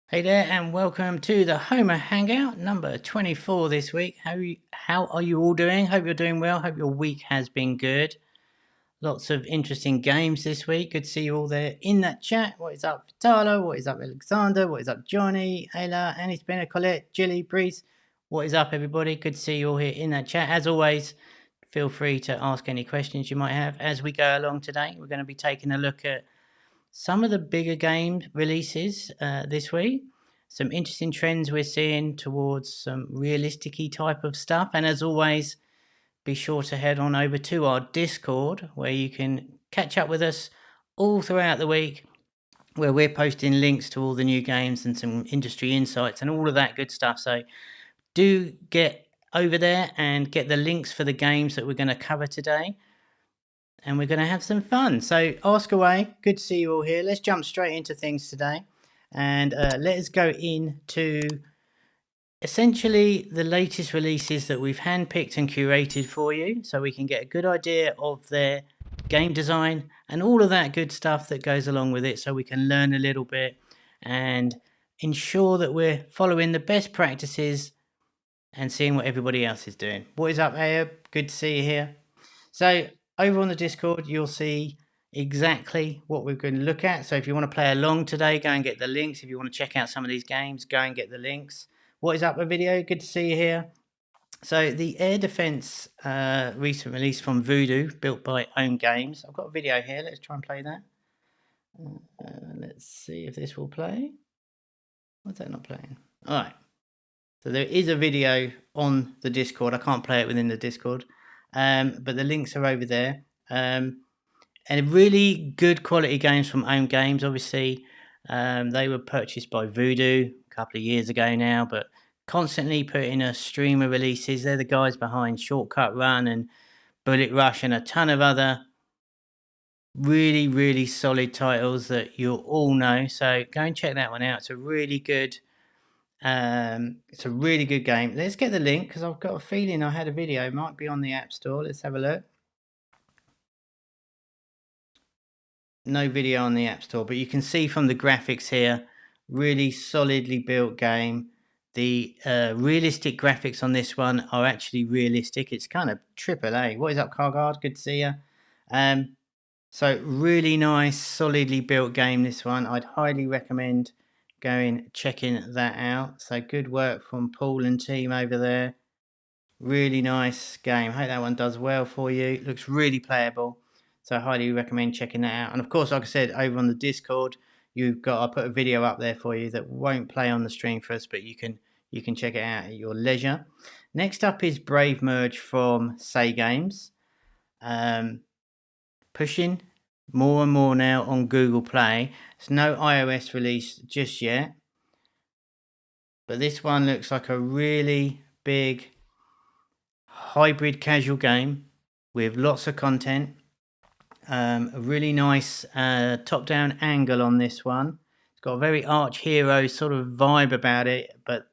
Hey there, and welcome to the Homa Hangout number 24 this week. How are you all doing? Hope you're doing well. Hope your week has been good. Lots of interesting games this week. Good to see you all there in that chat. What is up, Vitalo? What is up, Alexander? What is up, Johnny, Ayla, Annie Spinner, Colette, Jilly, Breeze? What is up, everybody? Good to see you all here in that chat. As always, feel free to ask any questions you might have as we go along today. We're going to be taking a look at some of the bigger game releases this week. Some interesting trends we're seeing towards some realistic-y type of stuff. And as always, be sure to head on over to our Discord where you can catch up with us all throughout the week, where we're posting links to all the new games and some industry insights and all of that good stuff. So do get over there and get the links for the games that we're going to cover today. And we're going to have some fun. So ask away. Good to see you all here. Let's jump straight into things today. And let us go into essentially the latest releases that we've handpicked and curated for you, so we can get a good idea of their game design and all of that good stuff that goes along with it, so we can learn a little bit and ensure that we're following the best practices and seeing what everybody else is doing. What is up, Ayub? Good to see you here. So over on the Discord, you'll see exactly what we're going to look at. So if you want to play along today, go and get the links. If you want to check out some of these games, go and get the links. What is up, a video? Good to see you here. So the air defense recent release from Voodoo, built by Own Games. I've got a video here. Let's try and play that. Let's see if this will play. What's that not playing? All right. So there is a video on the Discord. I can't play it within the Discord. But the links are over there. And really good quality games from Own Games. Obviously, they were purchased by Voodoo a couple of years ago now, but constantly putting a stream of releases. They're the guys behind Shortcut Run and Bullet Rush and a ton of other really, really solid titles that you'll all know. So go and check that one out. It's a really good game. Let's get the link, because I've got a feeling I had a video. It might be on the App Store. Let's have a look. No video on the App Store, but you can see from the graphics here, really solidly built game. The realistic graphics on this one are actually realistic. It's kind of AAA. What is up, Carguard? Good to see you. So really nice, solidly built game, this one. I'd highly recommend going checking that out. So good work from Paul and team over there. Really nice game. Hope that one does well for you. Looks really playable. So I highly recommend checking that out. And of course, like I said, over on the Discord, I'll put a video up there for you that won't play on the stream for us, but you can check it out at your leisure. Next up is Brave Merge from SayGames. Pushing more and more now on Google Play. There's no iOS release just yet. But this one looks like a really big hybrid casual game with lots of content. A really nice top-down angle on this one. It's got a very Arch Hero sort of vibe about it, but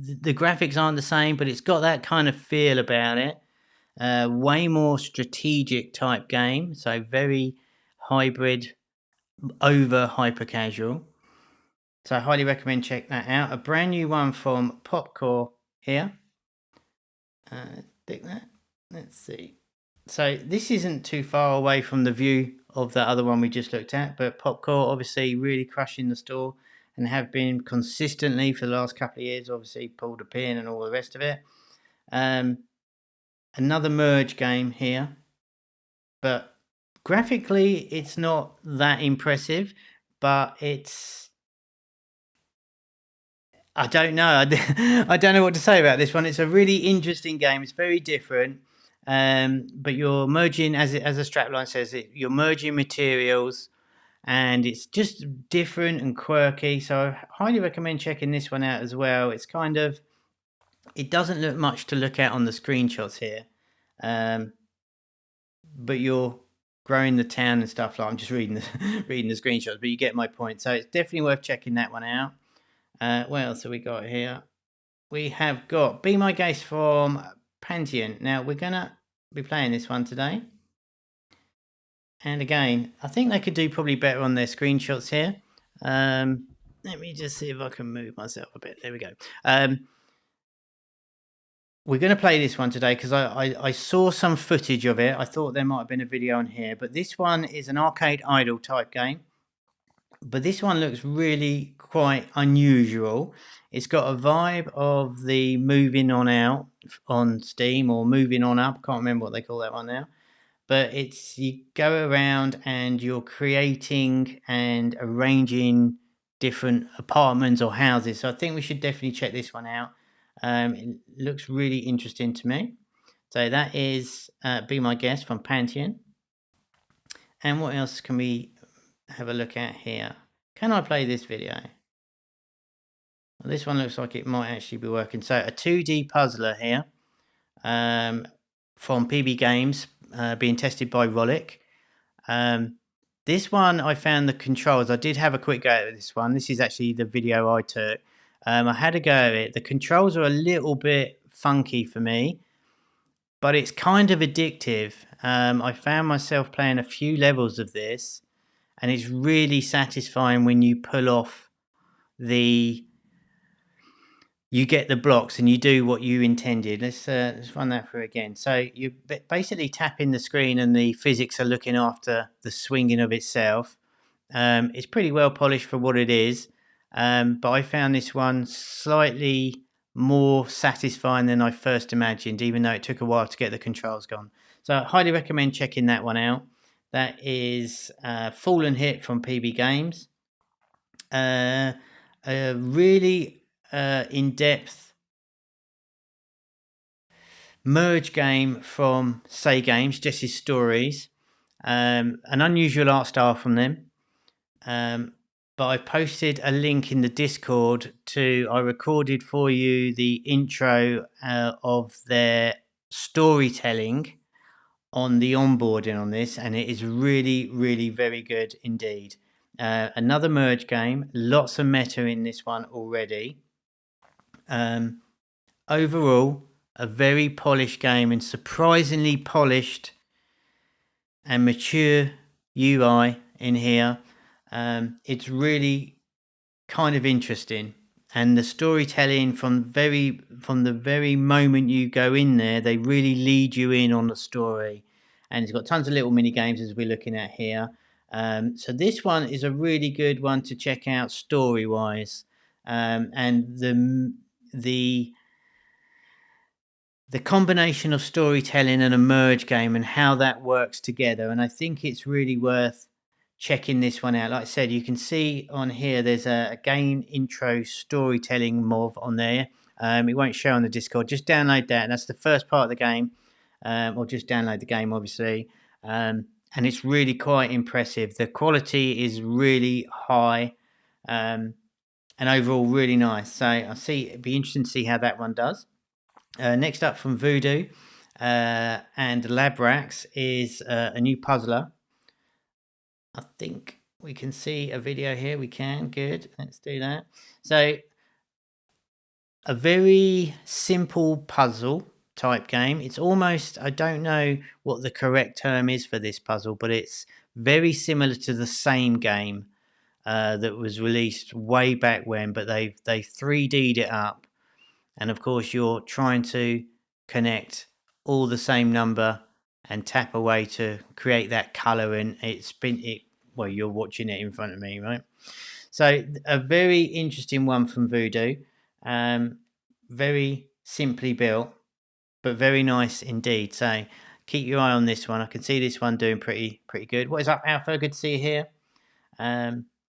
the graphics aren't the same, but it's got that kind of feel about it. Way more strategic type game, so very hybrid over hyper-casual. So I highly recommend check that out. A brand new one from Popcore here. Dig that. Let's see. So this isn't too far away from the view of the other one we just looked at, but Popcore obviously really crushing the store and have been consistently for the last couple of years, obviously pulled a pin and all the rest of it. Another merge game here, but graphically it's not that impressive, but I don't know. I don't know what to say about this one. It's a really interesting game. It's very different. But you're merging, as a strapline says, you're merging materials, and it's just different and quirky. So I highly recommend checking this one out as well. It's kind of, it doesn't look much to look at on the screenshots here, but you're growing the town and stuff. Like, I'm just reading the screenshots, but you get my point. So it's definitely worth checking that one out. What else have we got here? We have got Be My Guest from Panteon. Now we're gonna be playing this one today, and again, I think they could do probably better on their screenshots here. let me just see if I can move myself a bit. There we go. We're going to play this one today because I saw some footage of it. I thought there might have been a video on here, but this one is an arcade idle type game. But this one looks really quite unusual. It's got a vibe of the moving on out on Steam or moving on up. Can't remember what they call that one now. But it's, you go around and you're creating and arranging different apartments or houses. So I think we should definitely check this one out. It looks really interesting to me. So that is Be My Guest from Panteon. And what else can we have a look at here? Can I play this video? Well, this one looks like it might actually be working. So a 2D puzzler here from PB Games, being tested by Rollick. This one, I found the controls. I did have a quick go at this one. This is actually the video I took. I had a go at it. The controls are a little bit funky for me, but it's kind of addictive. I found myself playing a few levels of this, and it's really satisfying when you pull off you get the blocks and you do what you intended. Let's run that through again. So you basically tapping the screen and the physics are looking after the swinging of itself. It's pretty well polished for what it is, but I found this one slightly more satisfying than I first imagined, even though it took a while to get the controls gone. So I highly recommend checking that one out. That is Fallen Hit from PB Games. A really in-depth merge game from SayGames, Jesse's Stories. An unusual art style from them. But I posted a link in the Discord I recorded for you the intro of their storytelling on the onboarding on this, and it is really, really very good indeed. Another merge game, lots of meta in this one already. Overall, a very polished game and surprisingly polished and mature UI in here. It's really kind of interesting, and the storytelling from the very moment you go in there, they really lead you in on the story, and it's got tons of little mini games as we're looking at here. So this one is a really good one to check out story wise, and the combination of storytelling and a merge game and how that works together. And I think it's really worth checking this one out. Like I said, you can see on here there's a game intro storytelling MOV on there. It won't show on the Discord. Just download that, and that's the first part of the game, or just download the game, obviously. And it's really quite impressive. The quality is really high, and overall really nice. So it'd be interesting to see how that one does. Next up from Voodoo and Labrax is a new puzzler. I think we can see a video here. We can. Good. Let's do that. So a very simple puzzle type game. It's almost, I don't know what the correct term is for this puzzle, but it's very similar to the same game that was released way back when, but they 3D'd it up. And of course, you're trying to connect all the same number and tap away to create that color, and well, you're watching it in front of me, right? So a very interesting one from Voodoo. Very simply built, but very nice indeed. So keep your eye on this one. I can see this one doing pretty good. What is up, Alpha? Good to see you here.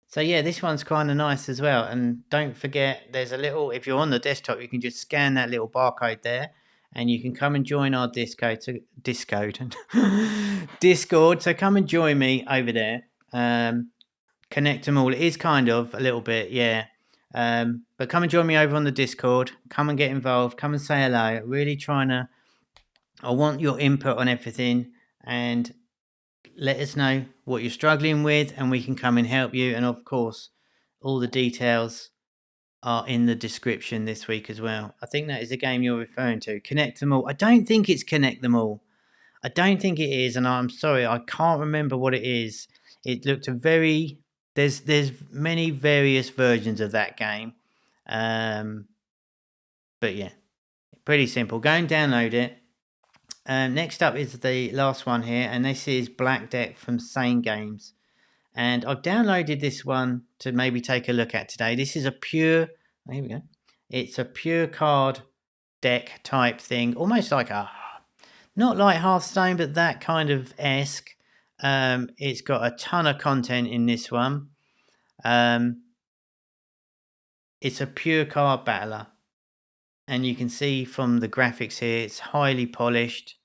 So yeah, this one's kind of nice as well. And don't forget, there's a little, if you're on the desktop, you can just scan that little barcode there, and you can come and join our Discord. So come and join me over there. Connect them all. It is kind of a little bit, yeah. But come and join me over on the Discord. Come and get involved. Come and say hello. Really I want your input on everything, and let us know what you're struggling with, and we can come and help you. And of course, all the details are in the description this week as well. I think that is the game you're referring to. Connect Them All. I don't think it's Connect Them All. I don't think it is, and I'm sorry, I can't remember what it is. It looked a very there's many various versions of that game. But yeah, pretty simple. Go and download it. Next up is the last one here, and this is Black Deck from SayGames. And I've downloaded this one to maybe take a look at today. This is a pure, oh, here we go. It's a pure card deck type thing, almost like not like Hearthstone, but that kind of esque. It's got a ton of content in this one. It's a pure card battler. And you can see from the graphics here, it's highly polished.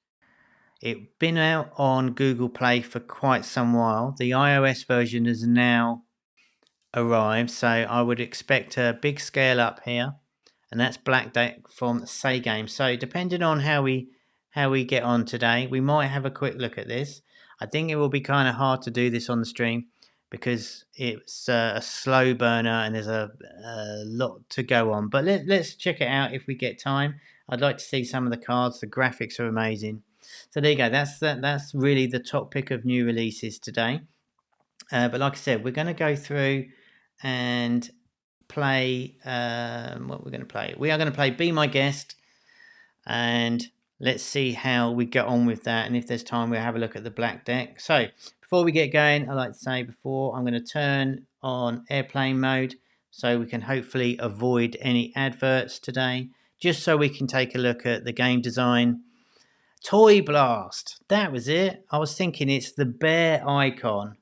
It's been out on Google Play for quite some while. The iOS version has now arrived, so I would expect a big scale up here. And that's Black Deck from SayGames. So depending on how we get on today, we might have a quick look at this. I think it will be kind of hard to do this on the stream because it's a slow burner and there's a lot to go on. But let's check it out if we get time. I'd like to see some of the cards. The graphics are amazing. So there you go. That's really the top pick of new releases today. But like I said, we're going to go through and play what we're going to play. We are going to play Be My Guest, and let's see how we get on with that, and if there's time we'll have a look at the Black Deck. So before we get going, I'd like to say I'm going to turn on airplane mode so we can hopefully avoid any adverts today, just so we can take a look at the game design. Toy Blast, that was it. I was thinking it's the bear icon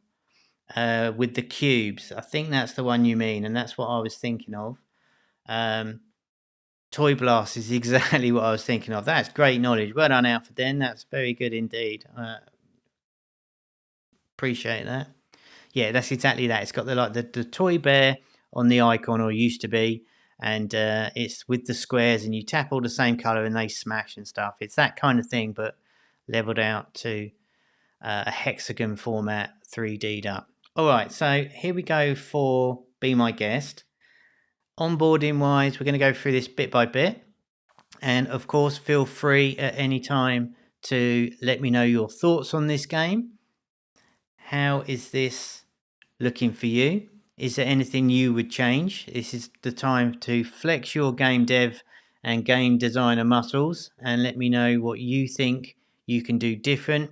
with the cubes. I think that's the one you mean, and that's what I was thinking of. Toy Blast is exactly what I was thinking of. That's great knowledge. Well done, Alpha Den. That's very good indeed. Appreciate that. Yeah, that's exactly that. It's got the toy bear on the icon, or used to be, and it's with the squares, and you tap all the same color and they smash and stuff. It's that kind of thing, but leveled out to a hexagon format, 3D'd up. All right, so here we go for Be My Guest. Onboarding wise, we're going to go through this bit by bit, and of course feel free at any time to let me know your thoughts on this game. How is this looking for you? Is there anything you would change? This is the time to flex your game dev and game designer muscles and let me know what you think you can do different.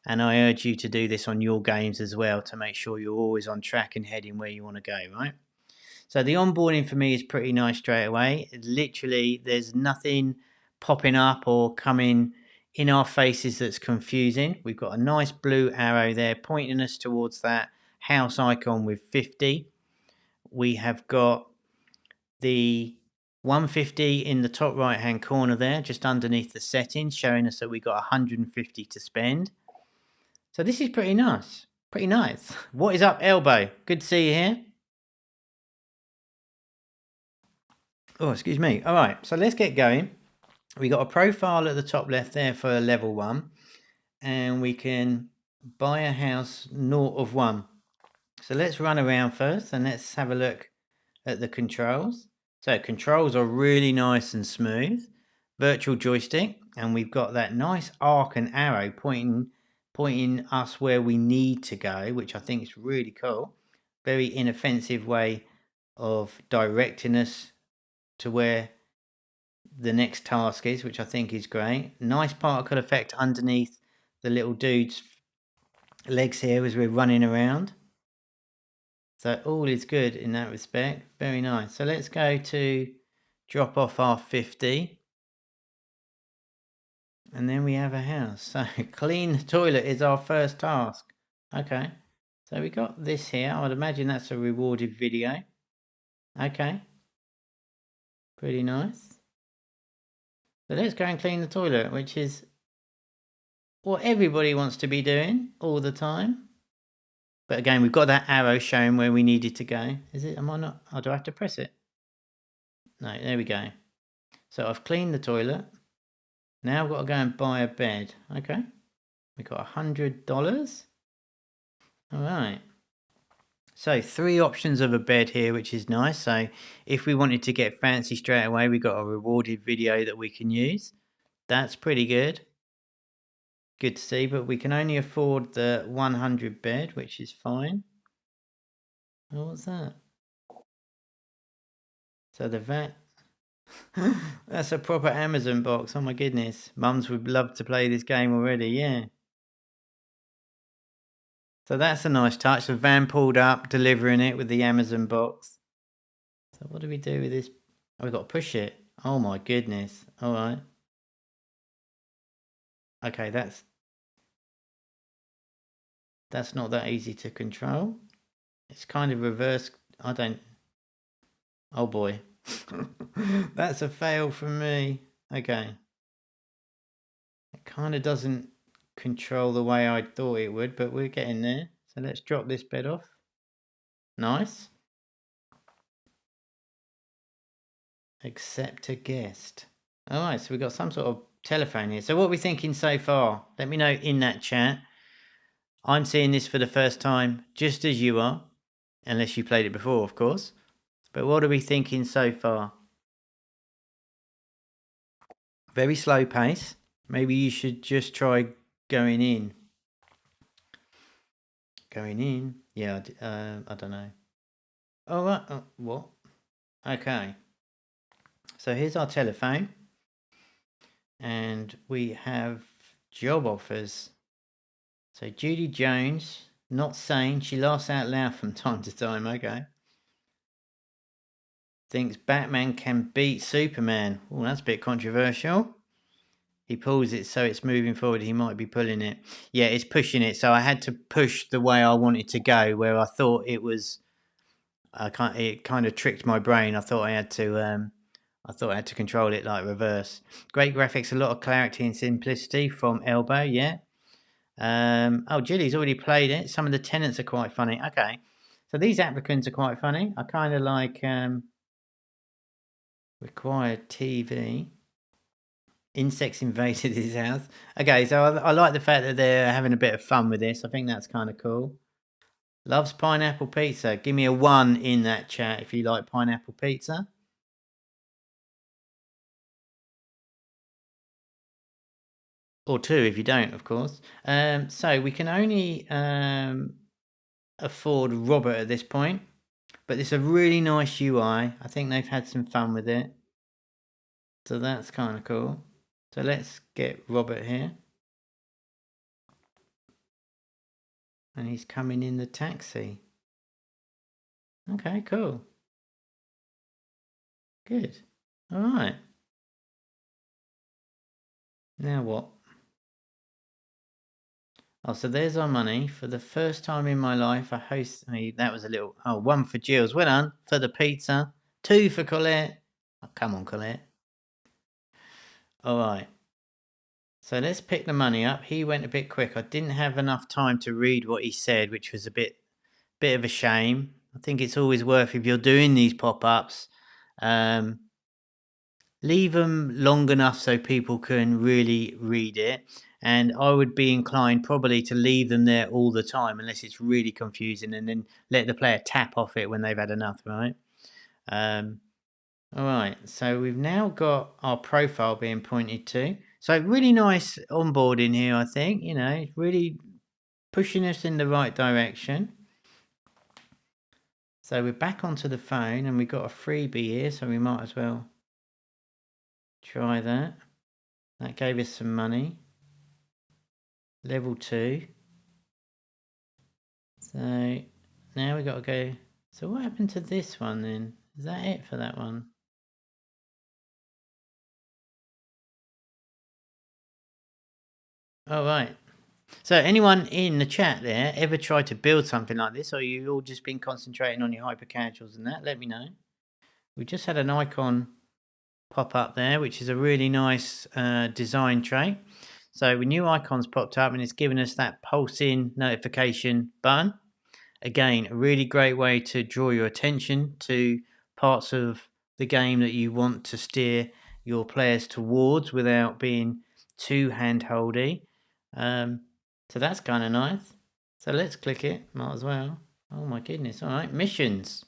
And I urge you to do this on your games as well to make sure you're always on track and heading where you want to go, right? So the onboarding for me is pretty nice straight away. Literally, there's nothing popping up or coming in our faces that's confusing. We've got a nice blue arrow there pointing us towards that house icon with 50. We have got the 150 in the top right hand corner there, just underneath the settings, showing us that we got 150 to spend. So this is pretty nice. Pretty nice. What is up, Elbow? Good to see you here. Oh, excuse me. All right, so let's get going. We got a profile at the top left there for level 1, and we can buy a house north of 1. So let's run around first and let's have a look at the controls. So controls are really nice and smooth. Virtual joystick, and we've got that nice arc and arrow pointing us where we need to go, which I think is really cool. Very inoffensive way of directing us to where the next task is, which I think is great. Nice particle effect underneath the little dude's legs here as we're running around. So all is good in that respect. Very nice. So let's go to drop off our 50. And then we have a house. So clean the toilet is our first task. Okay. So we got this here. I would imagine that's a rewarded video. Okay. Pretty nice. So let's go and clean the toilet, which is what everybody wants to be doing all the time. But again, we've got that arrow showing where we needed to go. Is it? Am I not? Oh, do I have to press it? No, there we go. So I've cleaned the toilet. Now I've got to go and buy a bed. Okay. We've got $100. All right. So 3 options of a bed here, which is nice. So if we wanted to get fancy straight away, we got a rewarded video that we can use. That's pretty good. Good to see, but we can only afford the 100 bed, which is fine. Oh, what's that? So the VAT. That's a proper Amazon box. Oh my goodness. Mums would love to play this game already, yeah. So that's a nice touch. The van pulled up, delivering it with the Amazon box. So what do we do with this? Oh, we've got to push it. Oh my goodness. All right. Okay, that's not that easy to control. It's kind of reverse. I don't. Oh boy. That's a fail from me. Okay. It kind of doesn't control the way I thought it would, but we're getting there. So let's drop this bed off. Nice. Accept a guest. All right, so we've got some sort of telephone here. So what are we thinking so far? Let me know in that chat. I'm seeing this for the first time, just as you are, unless you played it before, of course. But what are we thinking so far? Very slow pace. Maybe you should just try going in. Going in? Yeah, I don't know. Oh, right. Oh, what? Okay. So here's our telephone. And we have job offers. So Judy Jones, not sane. She laughs out loud from time to time. Okay. Thinks Batman can beat Superman. Oh, that's a bit controversial. He pulls it so it's moving forward. He might be pulling it. Yeah, it's pushing it. So I had to push the way I wanted to go, where I thought it was. It kind of tricked my brain. I thought I had to control it like reverse. Great graphics, a lot of clarity and simplicity from Elbow. Yeah. Oh, Julie's already played it. Some of the tenants are quite funny. Okay, so these applicants are quite funny. I kind of like required TV. Insects invaded his house. Okay, so I like the fact that they're having a bit of fun with this. I think that's kind of cool. Loves pineapple pizza. Give me a 1 in that chat if you like pineapple pizza. Or 2 if you don't, of course. So we can only afford Robert at this point. But it's a really nice UI. I think they've had some fun with it. So that's kind of cool. So let's get Robert here. And he's coming in the taxi. Okay, cool. Good. All right. Now what? Oh, so there's our money. For the first time in my life, I host... that was a little... Oh, 1 for Jills. Well done. For the pizza. 2 for Colette. Oh, come on, Colette. All right. So let's pick the money up. He went a bit quick. I didn't have enough time to read what he said, which was a bit of a shame. I think it's always worth, if you're doing these pop-ups, leave them long enough so people can really read it. And I would be inclined probably to leave them there all the time, unless it's really confusing, and then let the player tap off it when they've had enough, right? All right, so we've now got our profile being pointed to. So really nice onboarding here, I think. You know, it's really pushing us in the right direction. So we're back onto the phone and we've got a freebie here, so we might as well try that. That gave us some money. Level 2. So now we've got to go. So what happened to this one then? Is that it for that one? Oh, right. So anyone in the chat there ever tried to build something like this, or you all just been concentrating on your hypercasuals and that? Let me know. We just had an icon pop up there, which is a really nice design trait. So new icons popped up and it's given us that pulsing notification button. Again, a really great way to draw your attention to parts of the game that you want to steer your players towards without being too hand-holdy. So that's kind of nice. So let's click it, might as well. Oh my goodness, all right, missions.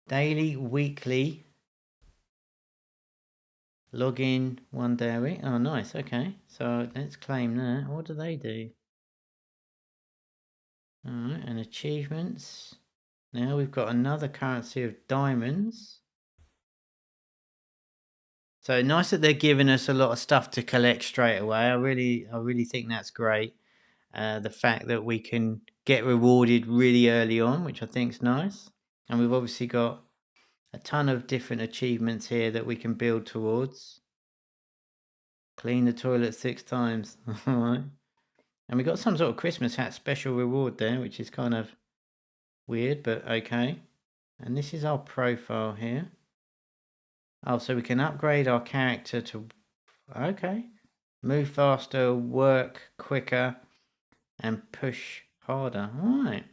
Daily, weekly. Log in 1 day a week. Oh, nice, okay. So let's claim that. What do they do? Alright, and achievements. Now we've got another currency of diamonds. So nice that they're giving us a lot of stuff to collect straight away. I really think that's great. The fact that we can get rewarded really early on, which I think is nice. And we've obviously got a ton of different achievements here that we can build towards. Clean the toilet 6 times. Alright. And we got some sort of Christmas hat special reward there, which is kind of weird, but okay. And this is our profile here. Oh, so we can upgrade our character to... Okay. Move faster, work quicker, and push harder. Alright.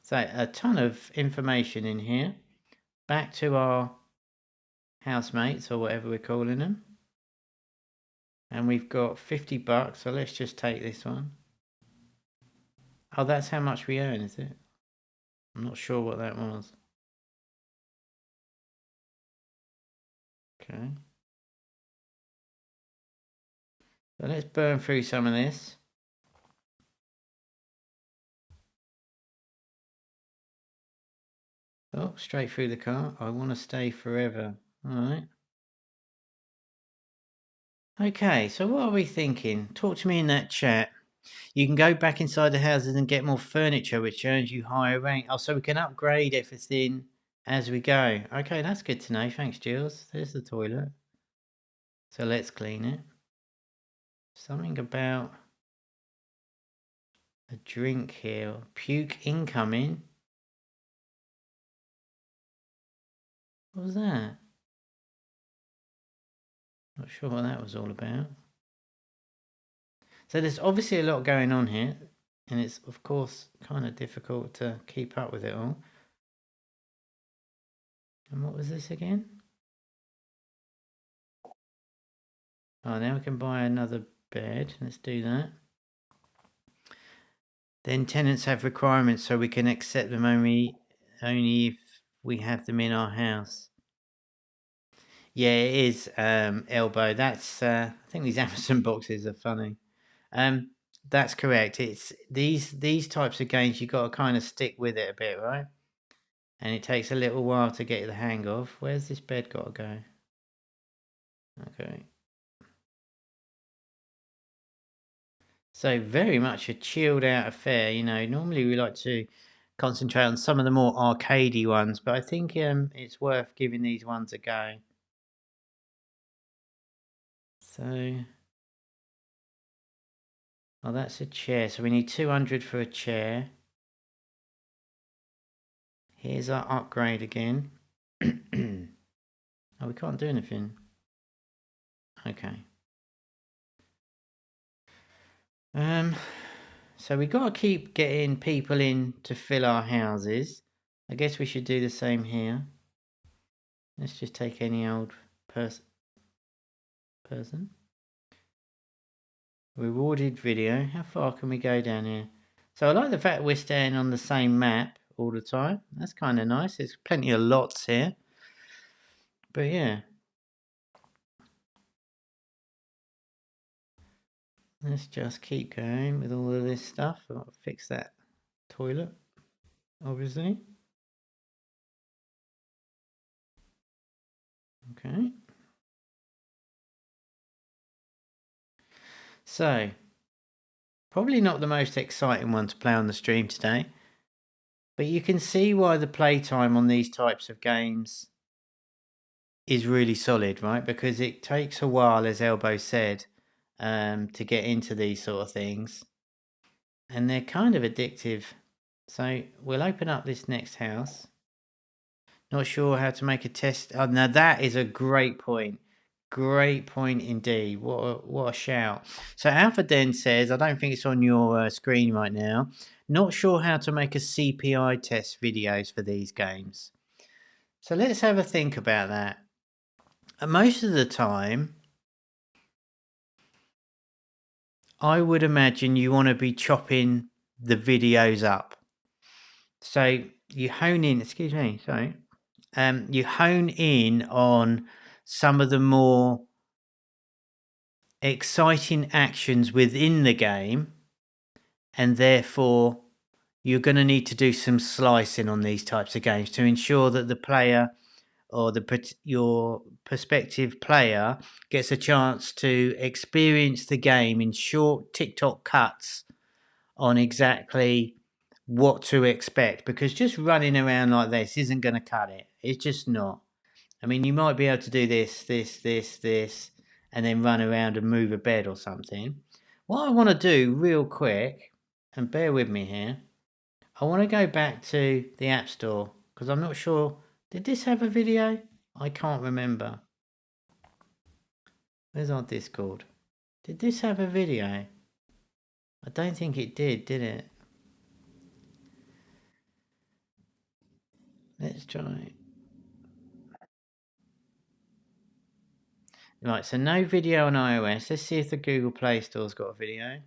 So a ton of information in here. Back to our housemates, or whatever we're calling them. And we've got 50 bucks, so let's just take this one. Oh, that's how much we earn, is it? I'm not sure what that was. Okay. So let's burn through some of this. Oh, straight through the car. I want to stay forever. Alright. Okay, so what are we thinking? Talk to me in that chat. You can go back inside the houses and get more furniture, which earns you higher rank. Oh, so we can upgrade everything as we go. Okay, that's good to know. Thanks, Jules. There's the toilet. So let's clean it. Something about a drink here. Puke incoming. What was that? Not sure what that was all about. So there's obviously a lot going on here, and it's of course kind of difficult to keep up with it all. And what was this again? Oh, now we can buy another bed. Let's do that. Then tenants have requirements, so we can accept them only if we have them in our house. Yeah, it is, Elbow. That's I think these Amazon boxes are funny. That's correct. It's these types of games, you got to kind of stick with it a bit, right? And it takes a little while to get the hang of. Where's this bed got to go? Okay. So very much a chilled out affair. You know, normally we like to concentrate on some of the more arcadey ones, but I think it's worth giving these ones a go. So, oh, that's a chair. So we need 200 for a chair. Here's our upgrade again. Oh, we can't do anything. Okay. So we got to keep getting people in to fill our houses. I guess we should do the same here. Let's just take any old person. Rewarded video. How far can we go down here? So I like the fact we're staying on the same map all the time. That's kind of nice. There's plenty of lots here. But yeah. Let's just keep going with all of this stuff. I'll fix that toilet, obviously. Okay. So, probably not the most exciting one to play on the stream today, but you can see why the playtime on these types of games is really solid, right? Because it takes a while, as Elbow said, to get into these sort of things, and they're kind of addictive. So we'll open up this next house. Not sure how to make a test. Oh, now that is a great point. Great point indeed. What a shout. So Alpha Den says, I don't think it's on your screen right now. Not sure how to make a CPI test videos for these games. So let's have a think about that. Most of the time, I would imagine you want to be chopping the videos up. So you hone in, excuse me, sorry. You hone in on some of the more exciting actions within the game, and therefore you're going to need to do some slicing on these types of games to ensure that the player or your prospective player gets a chance to experience the game in short TikTok cuts on exactly what to expect, because just running around like this isn't going to cut it. It's just not. I mean, you might be able to do this, and then run around and move a bed or something. What I want to do real quick, and bear with me here, I want to go back to the App Store because I'm not sure. Did this have a video? I can't remember. Where's our Discord? Did this have a video? I don't think it did it? Let's try. Right, so no video on iOS. Let's see if the Google Play Store's got a video.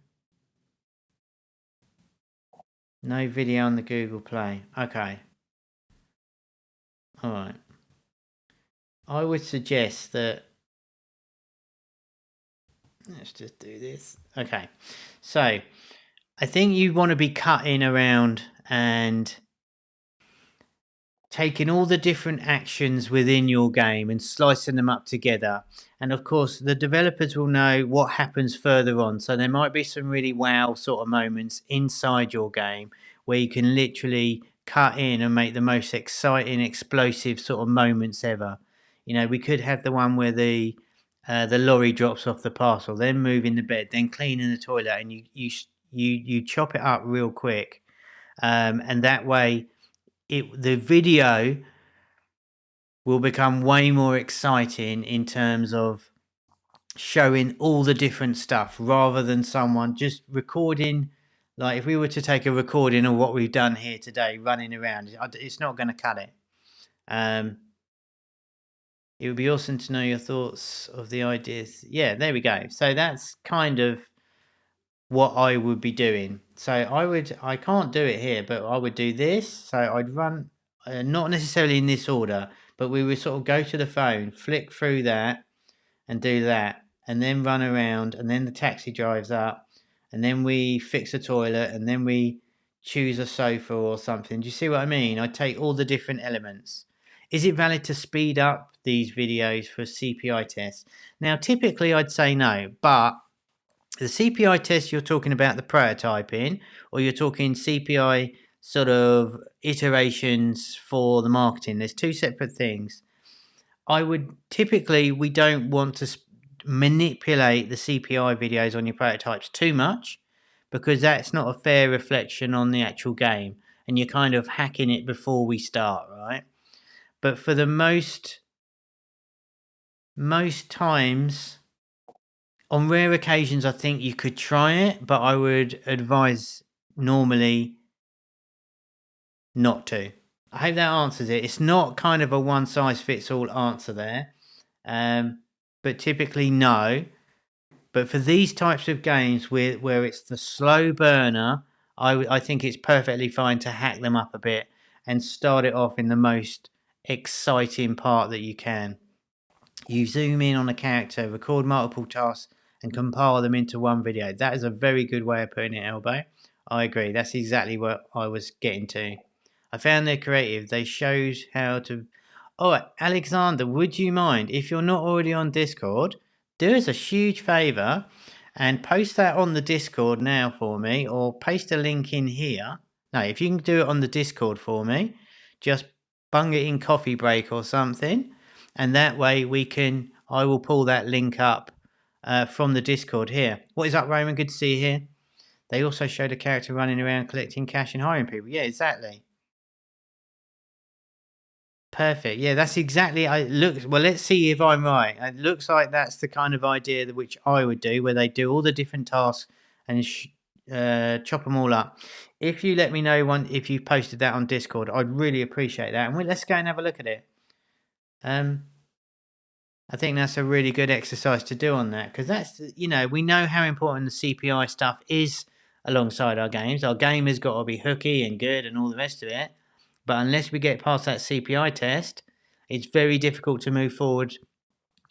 No video on the Google Play. Okay. Alright. I would suggest that... Let's just do this. Okay. So, I think you want to be cutting around and taking all the different actions within your game and slicing them up together. And of course, the developers will know what happens further on. So there might be some really wow sort of moments inside your game where you can literally cut in and make the most exciting, explosive sort of moments ever. You know, we could have the one where the lorry drops off the parcel, then moving the bed, then cleaning the toilet, and you chop it up real quick, and that way the video will become way more exciting in terms of showing all the different stuff rather than someone just recording. Like if we were to take a recording of what we've done here today running around, it's not going to cut it. It would be awesome to know your thoughts of the ideas. Yeah, there we go. So that's kind of what I would be doing. So I can't do it here, but I would do this. So I'd run, not necessarily in this order, but we would sort of go to the phone, flick through that and do that, and then run around, and then the taxi drives up, and then we fix a toilet, and then we choose a sofa or something. Do you see what I mean? I take all the different elements. Is it valid to speed up these videos for CPI tests? Now, typically I'd say no, but the CPI test, you're talking about the prototyping, or you're talking CPI sort of iterations for the marketing. There's two separate things. I would typically, we don't want to manipulate the CPI videos on your prototypes too much, because that's not a fair reflection on the actual game, and you're kind of hacking it before we start, right? But for the most times, on rare occasions, I think you could try it, but I would advise normally not to. I hope that answers it. It's not kind of a one-size-fits-all answer there, but typically no. But for these types of games where it's the slow burner, I think it's perfectly fine to hack them up a bit and start it off in the most exciting part that you can. You zoom in on a character, record multiple tasks, and compile them into one video. That is a very good way of putting it, Elbow. I agree. That's exactly what I was getting to. I found they're creative. They showed how to... Oh, Alexander, would you mind, if you're not already on Discord, do us a huge favour and post that on the Discord now for me, or paste a link in here. No, if you can do it on the Discord for me, just bung it in coffee break or something, and that way I will pull that link up from the Discord here. What is up, Roman? Good to see you here. They also showed a character running around collecting cash and hiring people. Yeah, exactly. Perfect. Yeah, that's exactly. Well, let's see if I'm right. It looks like that's the kind of idea that which I would do, where they do all the different tasks and chop them all up. If you let me know if you've posted that on Discord, I'd really appreciate that. And let's go and have a look at it. I think that's a really good exercise to do on that, because that's, we know how important the CPI stuff is alongside our games. Our game has got to be hooky and good and all the rest of it. But unless we get past that CPI test, it's very difficult to move forward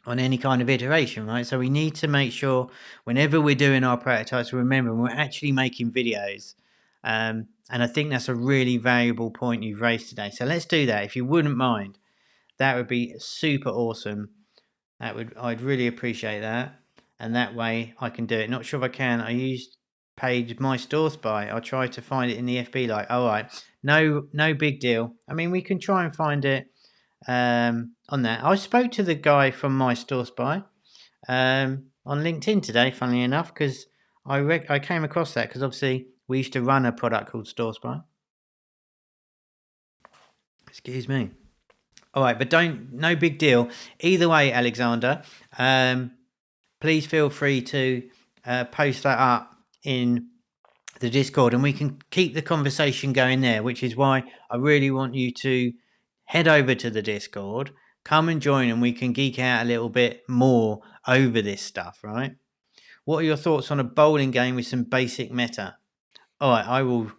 on any kind of iteration, right? So we need to make sure whenever we're doing our prototypes, remember we're actually making videos. And And I think that's a really valuable point you've raised today. So let's do that. If you wouldn't mind, that would be super awesome. I'd really appreciate that. And that way I can do it. Not sure if I can. I used page my stores by. I'll try to find it in the FB. Like, all right, no big deal. I mean, we can try and find it on that. I spoke to the guy from my store spy on LinkedIn today, funnily enough, because I came across that because obviously we used to run a product called Store Spy. Excuse me. All right, but no big deal. Either way, Alexander, please feel free to post that up in the Discord and we can keep the conversation going there, which is why I really want you to head over to the Discord, come and join and we can geek out a little bit more over this stuff, right? What are your thoughts on a bowling game with some basic meta? All right, I will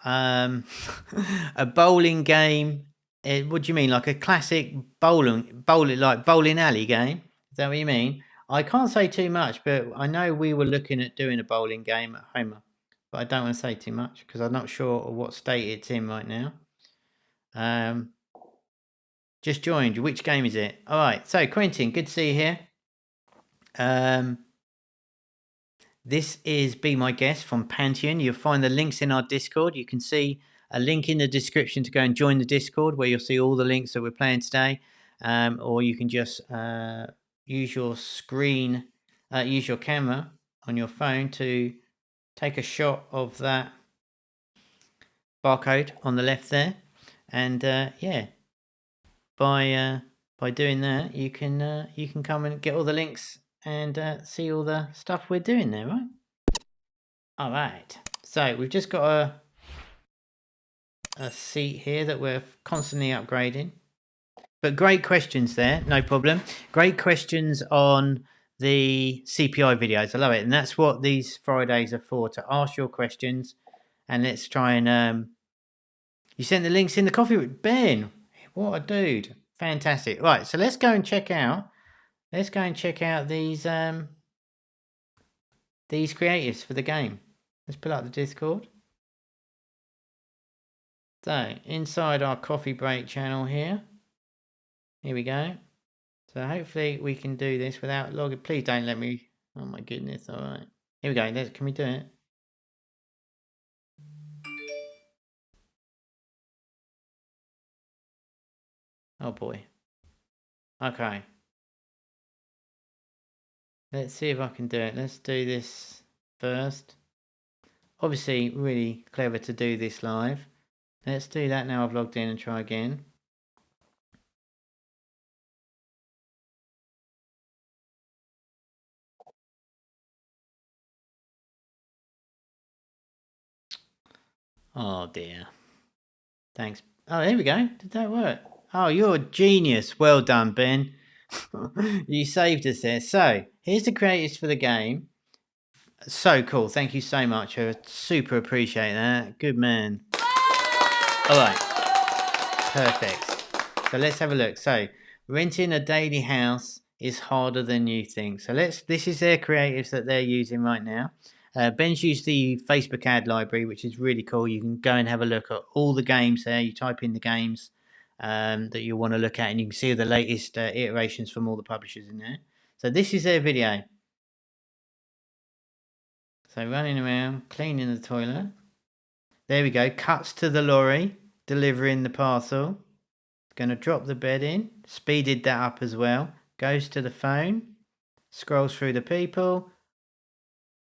a bowling game. What do you mean, like a classic bowling like bowling alley game? Is that what you mean? I can't say too much, but I know we were looking at doing a bowling game at Homa, but I don't want to say too much because I'm not sure what state it's in right now. Just joined. Which game is it? All right. So Quentin, good to see you here. This is Be My Guest from Panteon. You'll find the links in our Discord. You can see a link in the description to go and join the Discord where you'll see all the links that we're playing today. Or you can just use your screen, use your camera on your phone to take a shot of that barcode on the left there. And yeah, by doing that, you can come and get all the links and see all the stuff we're doing there, right? All right. So we've just got a seat here that we're constantly upgrading. But great questions there, no problem. Great questions on the CPI videos. I love it. And that's what these Fridays are for, to ask your questions. And let's try and you sent the links in the coffee with Ben. What a dude. Fantastic. Right, so let's go and check out these creatives for the game. Let's pull up the Discord. So inside our coffee break channel here we go. So hopefully we can do this without logging. Please don't let me. Oh my goodness. All right, here we go. Can we do it? Oh boy. Okay. Let's see if I can do it. Let's do this first. Obviously, really clever to do this live. Let's do that now. I've logged in and try again. Oh dear. Thanks. Oh, there we go. Did that work? Oh, you're a genius. Well done, Ben. You saved us there. So, here's the creators for the game. So cool. Thank you so much. I super appreciate that. Good man. All right. Perfect. So let's have a look. So renting a daily house is harder than you think. So this is their creatives that they're using right now. Ben's used the Facebook ad library, which is really cool. You can go and have a look at all the games there. You type in the games that you want to look at and you can see the latest iterations from all the publishers in there. So this is their video. So running around, cleaning the toilet. There we go. Cuts to the lorry, delivering the parcel. Going to drop the bed in. Speeded that up as well. Goes to the phone. Scrolls through the people.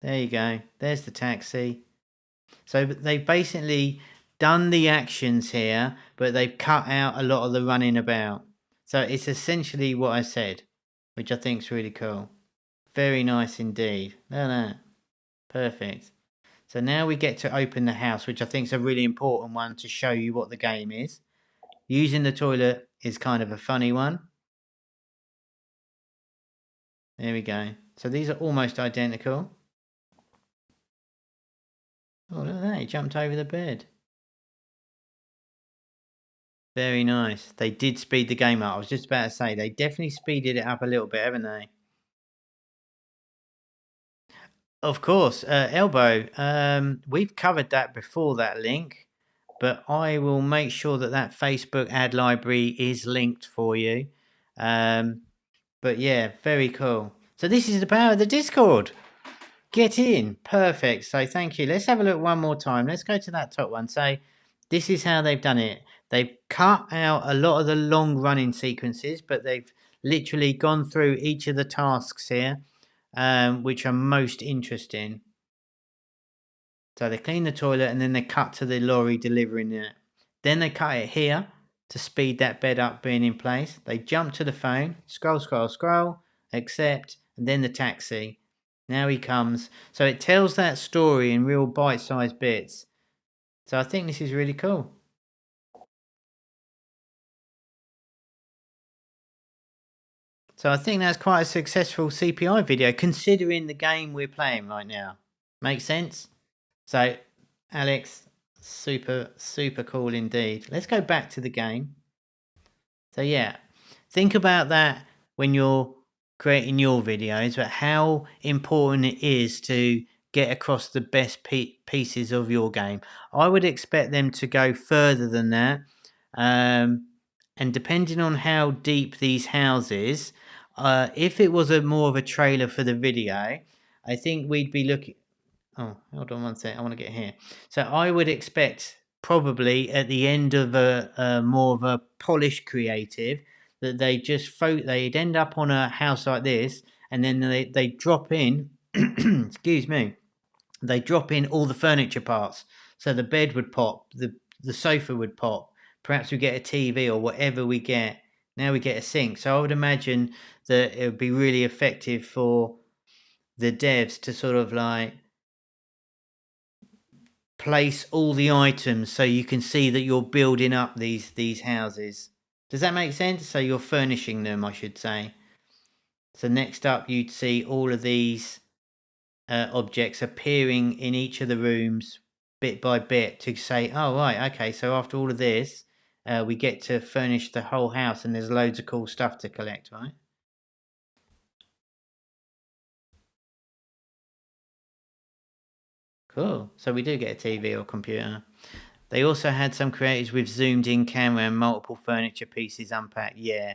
There you go. There's the taxi. So they've basically done the actions here, but they've cut out a lot of the running about. So it's essentially what I said, which I think is really cool. Very nice indeed. Look at that. Perfect. So now we get to open the house, which I think is a really important one to show you what the game is. Using the toilet is kind of a funny one. There we go. So these are almost identical. Oh, look at that. He jumped over the bed. Very nice. They did speed the game up. I was just about to say, they definitely speeded it up a little bit, haven't they? Of course, Elbow. We've covered that before, that link, but I will make sure that that Facebook ad library is linked for you. But yeah, very cool. So this is the power of the Discord. Get in. Perfect. So thank you. Let's have a look one more time. Let's go to that top one. So this is how they've done it. They've cut out a lot of the long running sequences, but they've literally gone through each of the tasks here, which are most interesting. So they clean the toilet and then they cut to the lorry delivering it. Then they cut it here to speed that bed up being in place. They jump to the phone, scroll, scroll, scroll, accept, and then the taxi. Now he comes. So it tells that story in real bite-sized bits. So I think this is really cool. So I think that's quite a successful CPI video considering the game we're playing right now. Makes sense? So, Alex, super, super cool indeed. Let's go back to the game. So yeah, think about that when you're creating your videos, but how important it is to get across the best pieces of your game. I would expect them to go further than that. And depending on how deep these houses, if it was more of a trailer for the video, I think we'd be looking. Oh, hold on one sec. I want to get here. So I would expect probably at the end of a more of a polished creative that they'd end up on a house like this, and then they drop in. Excuse me. They drop in all the furniture parts. So the bed would pop, the sofa would pop. Perhaps we get a TV or whatever we get. Now we get a sink. So I would imagine that it would be really effective for the devs to sort of like place all the items so you can see that you're building up these houses. Does that make sense? So you're furnishing them, I should say. So next up, you'd see all of these objects appearing in each of the rooms bit by bit to say, oh, right, okay, so after all of this, we get to furnish the whole house and there's loads of cool stuff to collect, right? Cool. So we do get a TV or computer. They also had some creators with zoomed in camera and multiple furniture pieces unpacked. Yeah.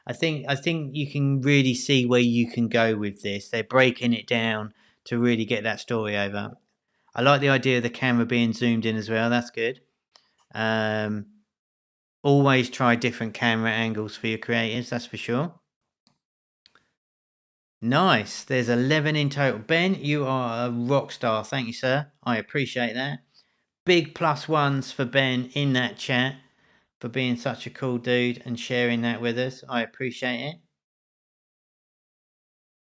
I think you can really see where you can go with this. They're breaking it down to really get that story over. I like the idea of the camera being zoomed in as well. That's good. Always try different camera angles for your creators, that's for sure. Nice. There's 11 in total. Ben, you are a rock star. Thank you, sir. I appreciate that. Big +1s for Ben in that chat for being such a cool dude and sharing that with us. I appreciate it.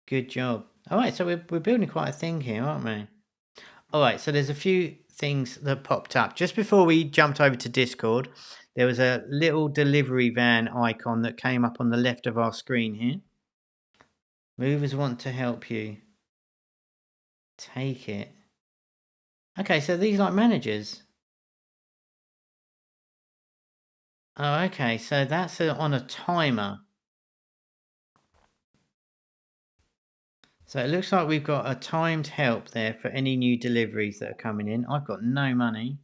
Good job. All right, so we're building quite a thing here, aren't we? All right, so there's a few things that popped up. Just before we jumped over to Discord, there was a little delivery van icon that came up on the left of our screen here. Movers want to help you. Take it. Okay, so these like managers. Oh, okay, so that's on a timer. So it looks like we've got a timed help there for any new deliveries that are coming in. I've got no money.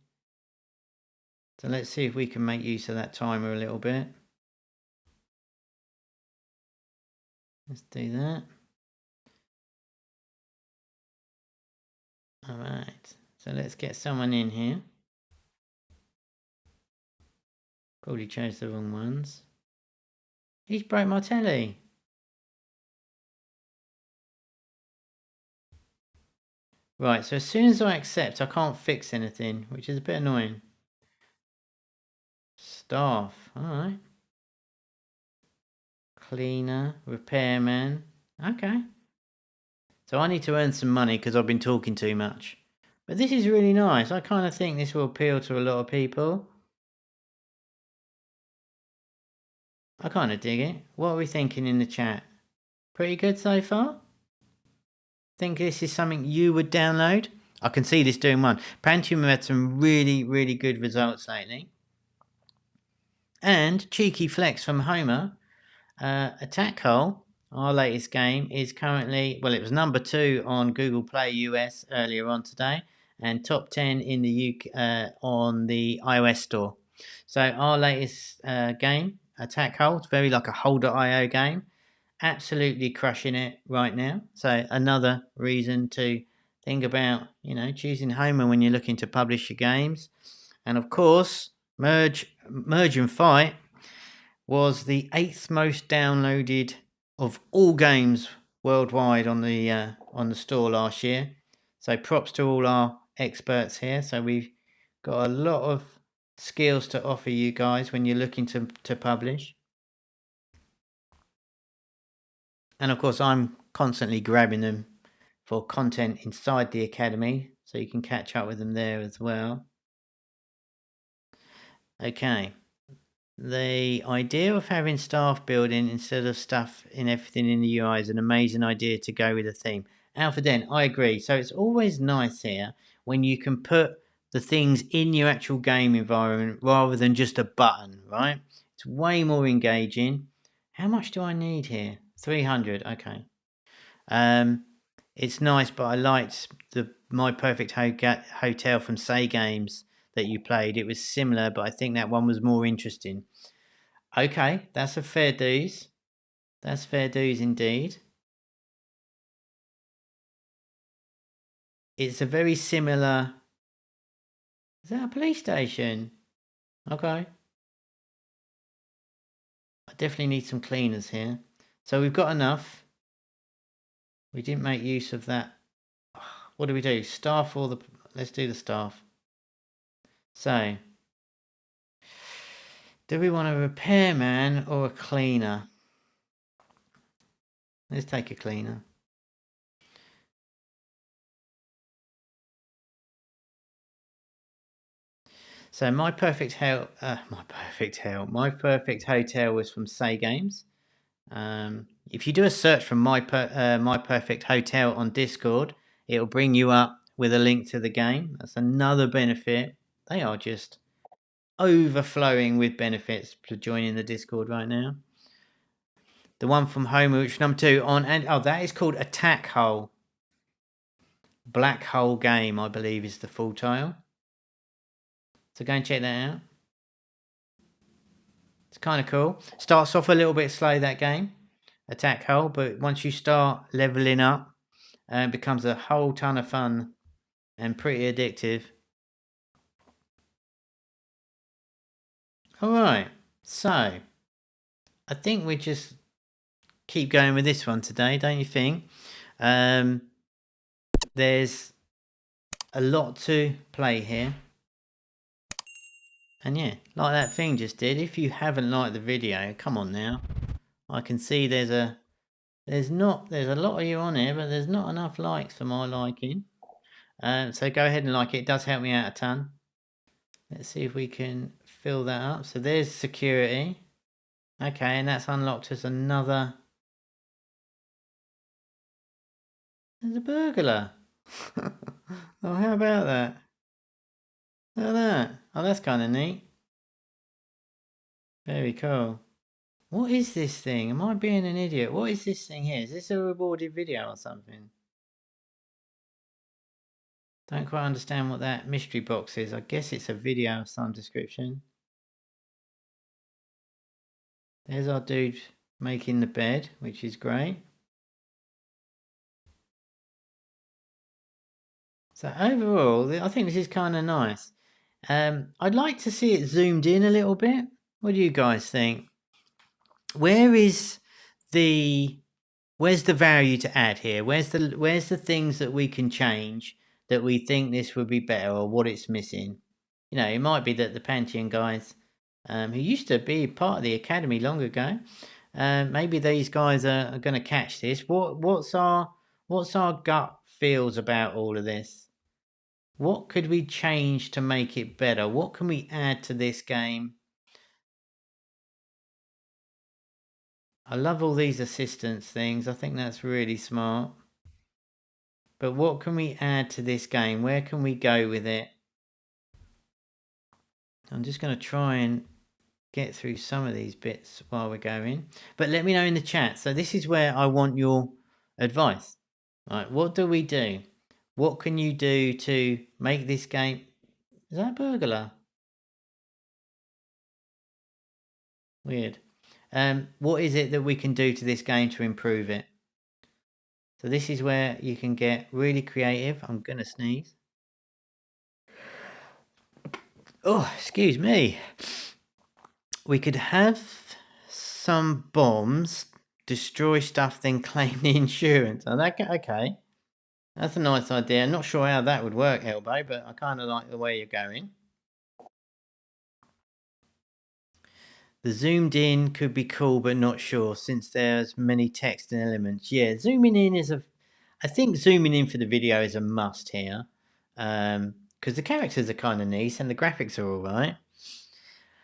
So let's see if we can make use of that timer a little bit. Let's do that. All right, so let's get someone in here. Probably chose the wrong ones. He's broke my telly. Right, so as soon as I accept, I can't fix anything, which is a bit annoying. Staff, alright. Cleaner, repairman. Okay. So I need to earn some money because I've been talking too much. But this is really nice. I kind of think this will appeal to a lot of people. I kind of dig it. What are we thinking in the chat? Pretty good so far? Think this is something you would download? I can see this doing one. Panteon had some really, really good results lately. And cheeky flex from Homa. Attack hole. our latest game is currently, well, it was number 2 on Google Play US earlier on today, and top 10 in the UK on the iOS store. So our latest game, Attack Hold, very like a hold.io game, absolutely crushing it right now. So another reason to think about, choosing Homa when you're looking to publish your games. And of course, Merge and Fight was the 8th most downloaded of all games worldwide on the store last year. So props to all our experts here. So we've got a lot of skills to offer you guys when you're looking to publish. And of course, I'm constantly grabbing them for content inside the academy, so you can catch up with them there as well. Okay. The idea of having staff building instead of stuff in everything in the UI is an amazing idea to go with a theme. Alpha Den, I agree. So it's always nice here when you can put the things in your actual game environment rather than just a button, right? It's way more engaging. How much do I need here? 300, okay. It's nice, but I liked the My Perfect Hotel from SayGames that you played. It was similar, but I think that one was more interesting. Okay, that's a fair dues. That's fair dues indeed. It's a very similar... Is that a police station? Okay. I definitely need some cleaners here. So we've got enough. We didn't make use of that. What do we do? Staff or the... Let's do the staff. So... Do we want a repairman or a cleaner? Let's take a cleaner. So My Perfect Hotel was from SayGames. If you do a search for My Perfect Hotel on Discord, it'll bring you up with a link to the game. That's another benefit. They are just overflowing with benefits for joining the Discord right now. The one from Homa, which is number 2 on, and that is called Attack Hole. Black Hole Game, I believe, is the full title. So go and check that out. It's kind of cool. Starts off a little bit slow, that game, Attack Hole, but once you start leveling up, it becomes a whole ton of fun and pretty addictive. All right, so I think we just keep going with this one today, don't you think? There's a lot to play here. And yeah, like that thing just did. If you haven't liked the video, come on now. I can see there's a lot of you on here, but there's not enough likes for my liking. So go ahead and like it. It does help me out a ton. Let's see if we can fill that up. So there's security. Okay, and that's unlocked as another... There's a burglar. Oh, how about that? Look at that. Oh, that's kind of neat. Very cool. What is this thing? Am I being an idiot? What is this thing here? Is this a rewarded video or something? Don't quite understand what that mystery box is. I guess it's a video of some description. There's our dude making the bed, which is great. So overall, I think this is kind of nice. I'd like to see it zoomed in a little bit. What do you guys think? Where's the value to add here? Where's the things that we can change that we think this would be better, or what it's missing? It might be that the Panteon guys, who used to be part of the academy long ago, maybe these guys are going to catch this. What's our gut feels about all of this? What could we change to make it better? What can we add to this game? I love all these assistance things. I think that's really smart. But what can we add to this game? Where can we go with it? I'm just going to try and get through some of these bits while we're going. But let me know in the chat. So this is where I want your advice. Right, what do we do? What can you do to make this game... Is that a burglar? Weird. What is it that we can do to this game to improve it? So this is where you can get really creative. I'm going to sneeze. Oh, excuse me. We could have some bombs, destroy stuff, then claim the insurance. Oh, okay. That's a nice idea. I'm not sure how that would work, Elbow, but I kind of like the way you're going. The zoomed in could be cool, but not sure since there's many text and elements. Yeah, zooming in is I think zooming in for the video is a must here. Because the characters are kind of nice and the graphics are alright.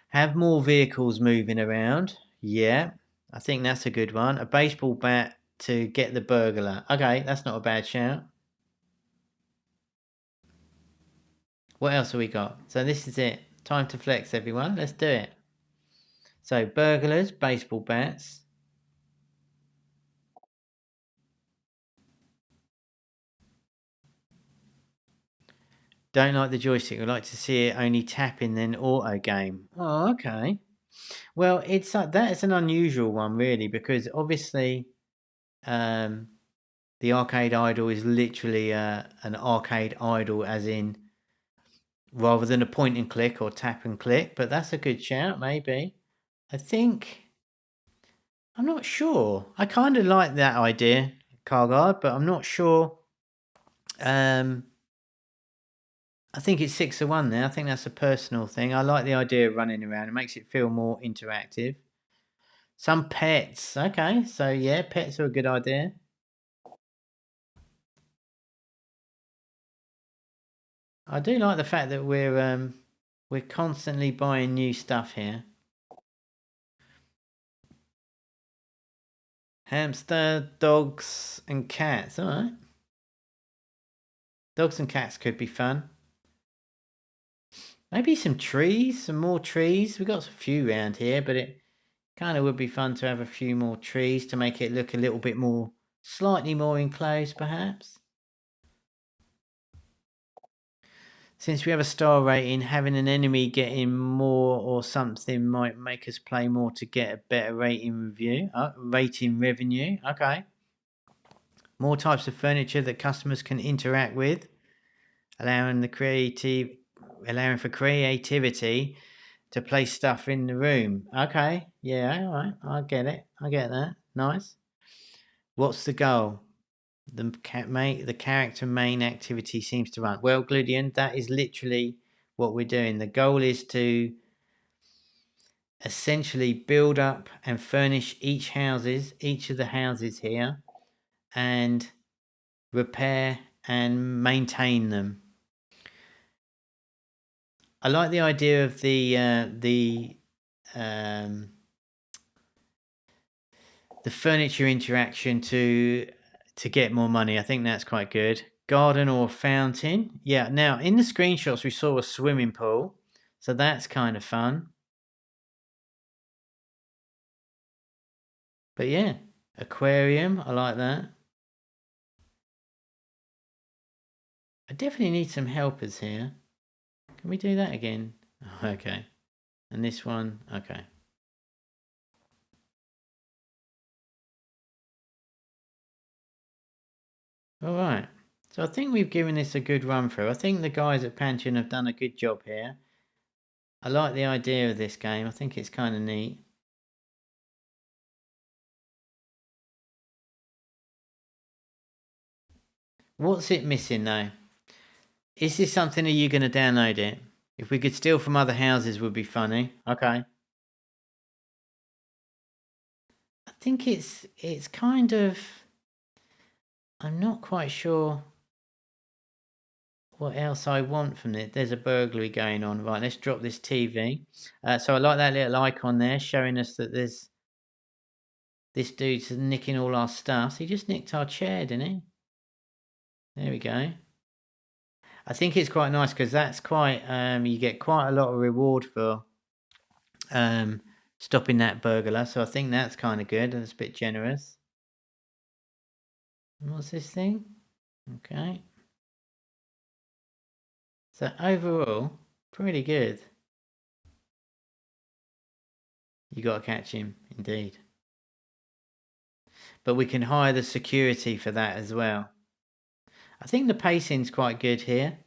Have more vehicles moving around. Yeah, I think that's a good one. A baseball bat to get the burglar. Okay, that's not a bad shout. What else have we got? So this is it. Time to flex, everyone. Let's do it. So burglars, baseball bats. Don't like the joystick. Would like to see it only tapping then auto game. Oh, okay. Well, it's that is an unusual one really, because obviously the arcade idol is literally an arcade idol, as in rather than a point and click or tap and click. But that's a good shout, maybe. I think I'm not sure. I kind of like that idea, Carguard, but I'm not sure. I think it's 6-1 there. I think that's a personal thing. I like the idea of running around. It makes it feel more interactive. Some pets. Okay, so yeah, pets are a good idea. I do like the fact that we're constantly buying new stuff here. Hamster, dogs, and cats. All right. Dogs and cats could be fun. Maybe some trees, some more trees. We've got a few around here, but it kind of would be fun to have a few more trees to make it look a little bit more, slightly more enclosed, perhaps. Since we have a star rating, having an enemy getting more or something might make us play more to get a better rating revenue. Okay. More types of furniture that customers can interact with, allowing for creativity to place stuff in the room. Okay. Yeah, all right. I get it. I get that. Nice. What's the goal? The character main activity seems to run. Well, Gludian, that is literally what we're doing. The goal is to essentially build up and furnish each of the houses here, and repair and maintain them. I like the idea of the furniture interaction to get more money. I think that's quite good. Garden or fountain. Yeah, now in the screenshots we saw a swimming pool, so that's kind of fun. But yeah, aquarium, I like that. I definitely need some helpers here. Can we do that again? Oh, okay. And this one, okay. All right. So I think we've given this a good run through. I think the guys at Panteon have done a good job here. I like the idea of this game. I think it's kind of neat. What's it missing though? Is this something, are you going to download it? If we could steal from other houses would be funny. Okay. I think it's kind of, I'm not quite sure what else I want from it. There's a burglary going on. Right, let's drop this TV. So I like that little icon there showing us that there's this dude's nicking all our stuff. So he just nicked our chair, didn't he? There we go. I think it's quite nice because that's quite, you get quite a lot of reward for stopping that burglar. So I think that's kind of good. That's a bit generous. What's this thing? Okay. So overall, pretty good. You got to catch him, indeed. But we can hire the security for that as well. I think the pacing's quite good here.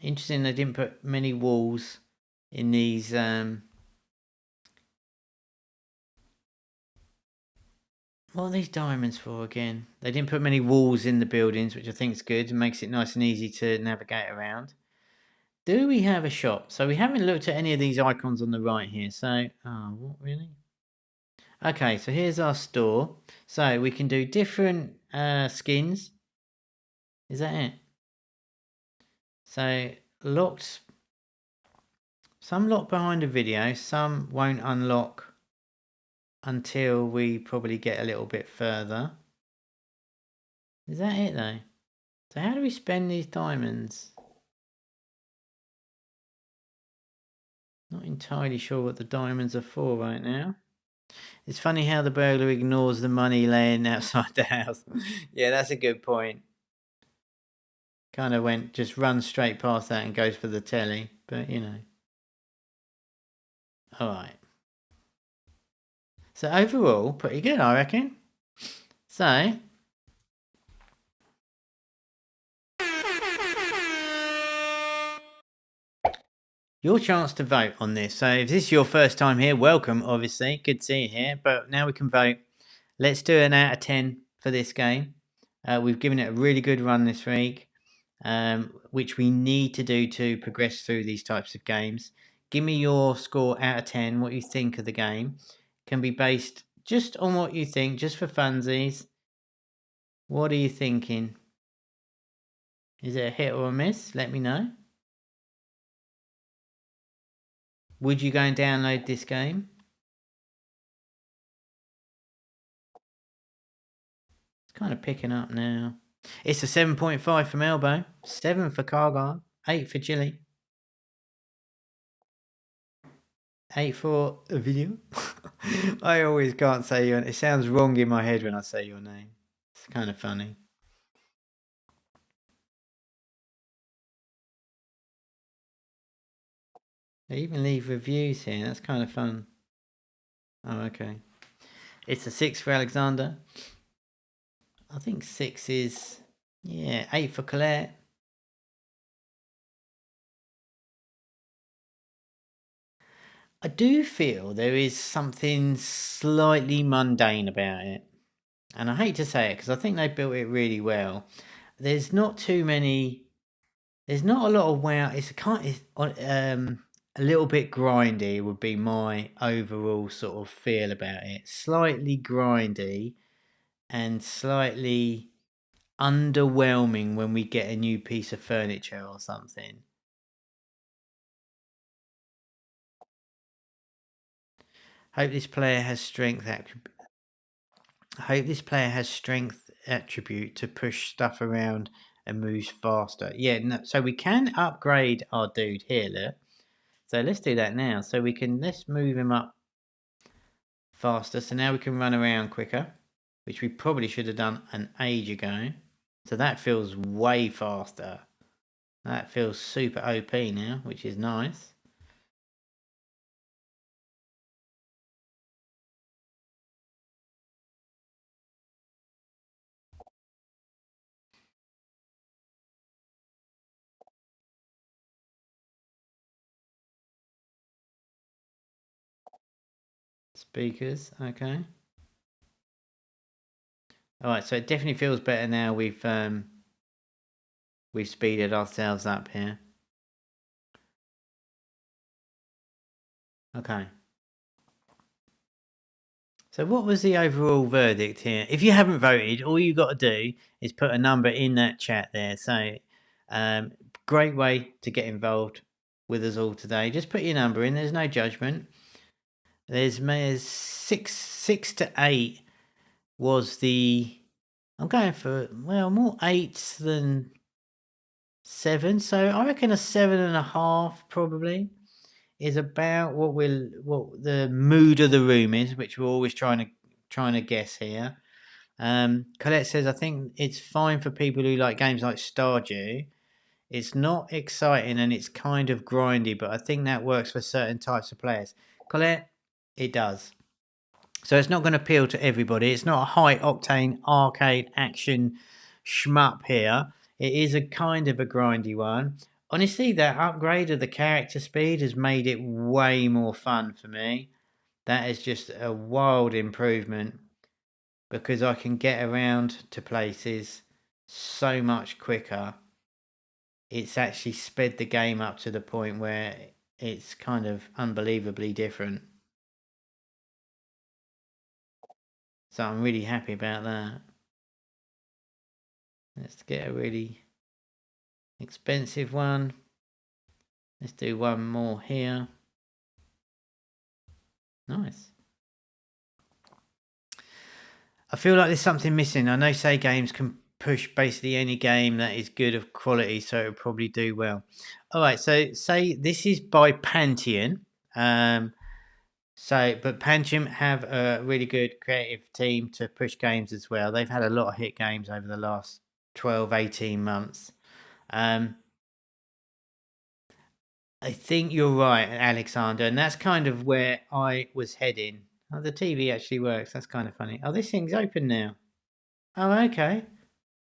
Interesting, they didn't put many walls in these. What are these diamonds for again? They didn't put many walls in the buildings, which I think is good. It makes it nice and easy to navigate around. Do we have a shop? So we haven't looked at any of these icons on the right here. So, what really? Okay, so here's our store. So we can do different skins. Is that it? So locked. Some lock behind a video. Some won't unlock until we probably get a little bit further. Is that it though? So how do we spend these diamonds? Not entirely sure what the diamonds are for right now. It's funny how the burglar ignores the money laying outside the house. Yeah, that's a good point. Kind of just runs straight past that and goes for the telly, but you know. Alright. So overall, pretty good, I reckon. So, your chance to vote on this. So if this is your first time here, welcome, obviously. Good to see you here. But now we can vote. Let's do an out of 10 for this game. We've given it a really good run this week, which we need to do to progress through these types of games. Give me your score out of 10, what you think of the game. Can be based just on what you think, just for funsies. What are you thinking? Is it a hit or a miss? Let me know. Would you go and download this game? It's kind of picking up now. It's a 7.5 from Elbow, 7 for Cargar, 8 for Chili, 8 for a video. I always can't say your name. It sounds wrong in my head when I say your name. It's kind of funny. They even leave reviews here. That's kind of fun. Oh, okay. It's a 6 for Alexander. I think 6 is... Yeah, 8 for Colette. I do feel there is something slightly mundane about it. And I hate to say it because I think they built it really well. There's not too many... There's not a lot of wow. It's a little bit grindy would be my overall sort of feel about it. Slightly grindy and slightly underwhelming when we get a new piece of furniture or something. Hope this player has strength attribute to push stuff around and moves faster. Yeah, no, so we can upgrade our dude here, look. So let's do that now. So let's move him up faster. So now we can run around quicker, which we probably should have done an age ago. So that feels way faster. That feels super OP now, which is nice. Speakers, okay. Alright, so it definitely feels better now we've speeded ourselves up here. Okay. So what was the overall verdict here? If you haven't voted, all you got to do is put a number in that chat there. So great way to get involved with us all today. Just put your number in. There's no judgment. There's 6 to 8 was the... I'm going for, well, more 8s than 7. So I reckon a 7.5 probably is about what the mood of the room is, which we're always trying to guess here. Colette says, I think it's fine for people who like games like Stardew. It's not exciting and it's kind of grindy, but I think that works for certain types of players. Colette, it does. So it's not going to appeal to everybody. It's not a high octane arcade action shmup here. It is a kind of a grindy one. Honestly, that upgrade of the character speed has made it way more fun for me. That is just a wild improvement because I can get around to places so much quicker. It's actually sped the game up to the point where it's kind of unbelievably different. So I'm really happy about that. Let's get a really expensive one. Let's do one more here. Nice. I feel like there's something missing. I know SayGames can push basically any game that is good of quality, so it'll probably do well. All right, so say this is by Panteon. But Panteon have a really good creative team to push games as well. They've had a lot of hit games over the last 12, 18 months. I think you're right, Alexander, and that's kind of where I was heading. Oh, the TV actually works. That's kind of funny. Oh, this thing's open now. Oh, okay.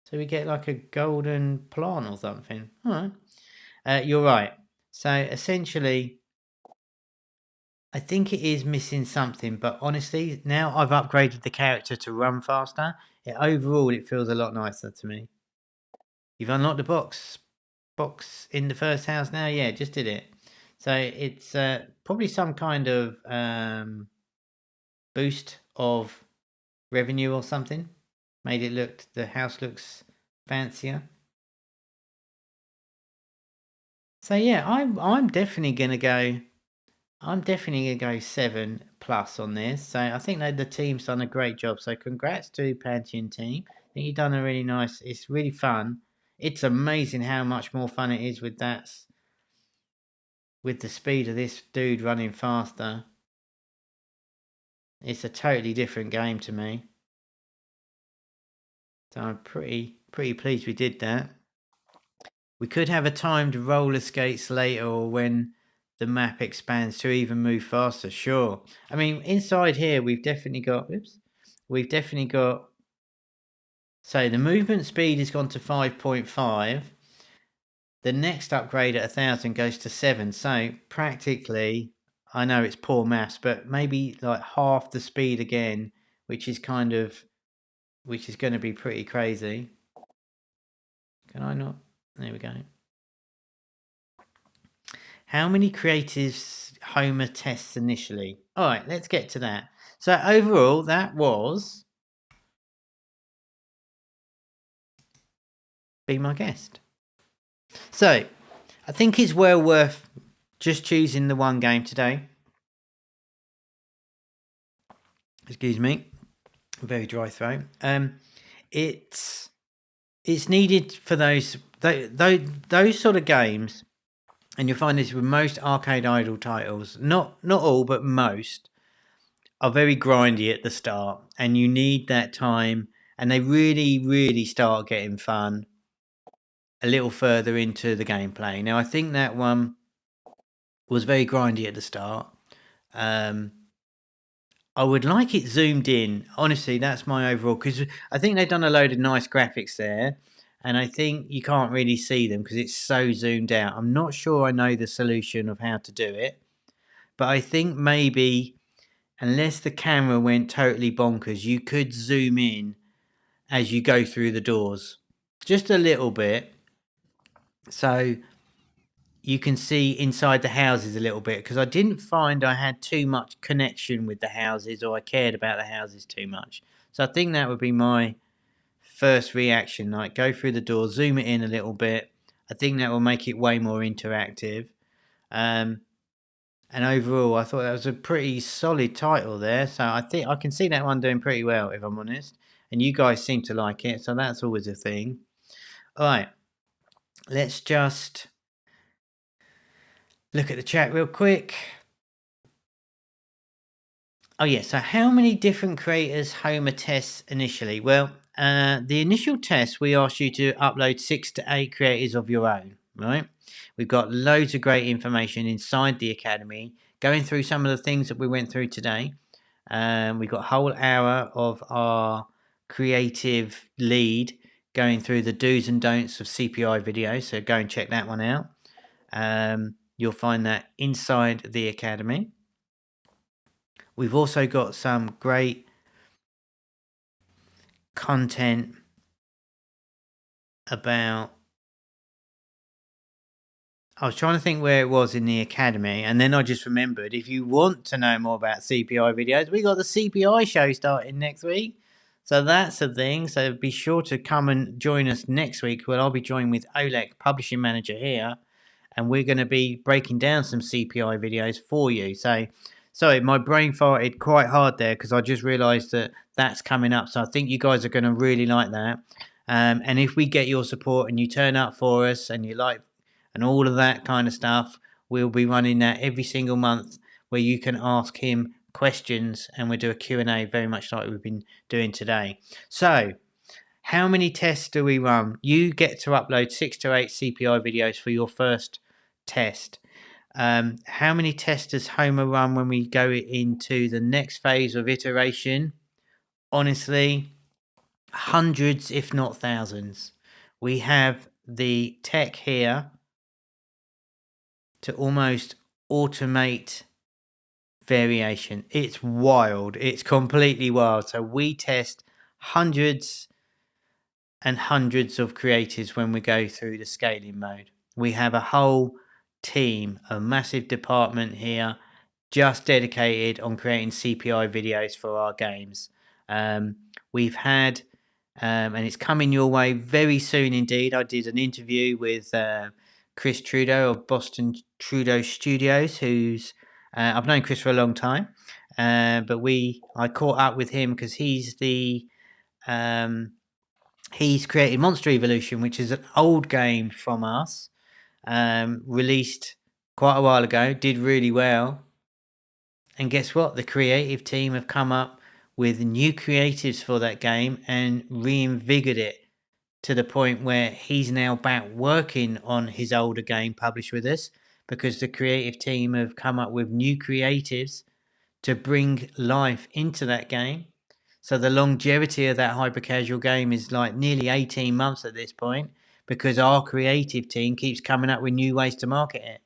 So we get like a golden plant or something. All right. You're right. So essentially, I think it is missing something, but honestly, now I've upgraded the character to run faster. Overall, it feels a lot nicer to me. You've unlocked the box in the first house now. Yeah, just did it. So it's probably some kind of boost of revenue or something. Made it the house looks fancier. So yeah, I'm definitely gonna go. I'm definitely gonna go 7+ on this. So I think that the team's done a great job. So congrats to Panteon team. I think you've done a really nice. It's really fun. It's amazing how much more fun it is with that. With the speed of this dude running faster. It's a totally different game to me. So I'm pretty pleased we did that. We could have a timed roller skates later or when the map expands to even move faster. Sure. I mean, inside here, we've definitely got, so the movement speed has gone to 5.5. The next upgrade at 1,000 goes to 7. So practically, I know it's poor maths, but maybe like half the speed again, which is going to be pretty crazy. Can I not? There we go. How many creatives Homa tests initially? All right, let's get to that. So overall, that was Be My Guest. So I think it's well worth just choosing the one game today. Excuse me, very dry throat. It's needed for those sort of games. And you'll find this with most arcade idle titles, not all, but most, are very grindy at the start. And you need that time. And they really, really start getting fun a little further into the gameplay. Now, I think that one was very grindy at the start. I would like it zoomed in. Honestly, that's my overall. Because I think they've done a load of nice graphics there. And I think you can't really see them because it's so zoomed out. I'm not sure I know the solution of how to do it. But I think maybe, unless the camera went totally bonkers, you could zoom in as you go through the doors. Just a little bit. So you can see inside the houses a little bit. Because I didn't find I had too much connection with the houses or I cared about the houses too much. So I think that would be my first reaction, like go through the door, zoom it in a little bit. I think that will make it way more interactive. And overall, I thought that was a pretty solid title there. So I think I can see that one doing pretty well, if I'm honest. And you guys seem to like it, so that's always a thing. All right. let's just look at the chat real quick. Oh yeah, so how many different creators Homa tests initially? Well, the initial test, we asked you to upload 6 to 8 creators of your own, right? We've got loads of great information inside the Academy, going through some of the things that we went through today. We've got a whole hour of our creative lead going through the do's and don'ts of CPI videos, so go and check that one out. You'll find that inside the Academy. We've also got some great content about... I was trying to think where it was in the Academy, and then I just remembered, if you want to know more about CPI videos, we got the CPI show starting next week. So that's a thing. So be sure to come and join us next week, where I'll be joined with Oleg, publishing manager here, and we're going to be breaking down some CPI videos for you. So, sorry, my brain farted quite hard there because I just realised that that's coming up. So I think you guys are going to really like that. And if we get your support and you turn up for us and you like and all of that kind of stuff, we'll be running that every single month where you can ask him questions and we'll do a Q&A very much like we've been doing today. So, how many tests do we run? You get to upload 6 to 8 CPI videos for your first test. How many tests does Homa run when we go into the next phase of iteration? Honestly, hundreds, if not thousands. We have the tech here to almost automate variation. It's wild. It's completely wild. So we test hundreds and hundreds of creators when we go through the scaling mode. We have a whole team, a massive department here, just dedicated on creating CPI videos for our games. We've had, and it's coming your way very soon indeed. I did an interview with Chris Trudeau of Boston Trudeau Studios, who's I've known Chris for a long time, but I caught up with him because he's created Monster Evolution, which is an old game from us, released quite a while ago, did really well. And guess what? The creative team have come up with new creatives for that game and reinvigorated it to the point where he's now back working on his older game published with us, because the creative team have come up with new creatives to bring life into that game. So the longevity of that hypercasual game is like nearly 18 months at this point, because our creative team keeps coming up with new ways to market it.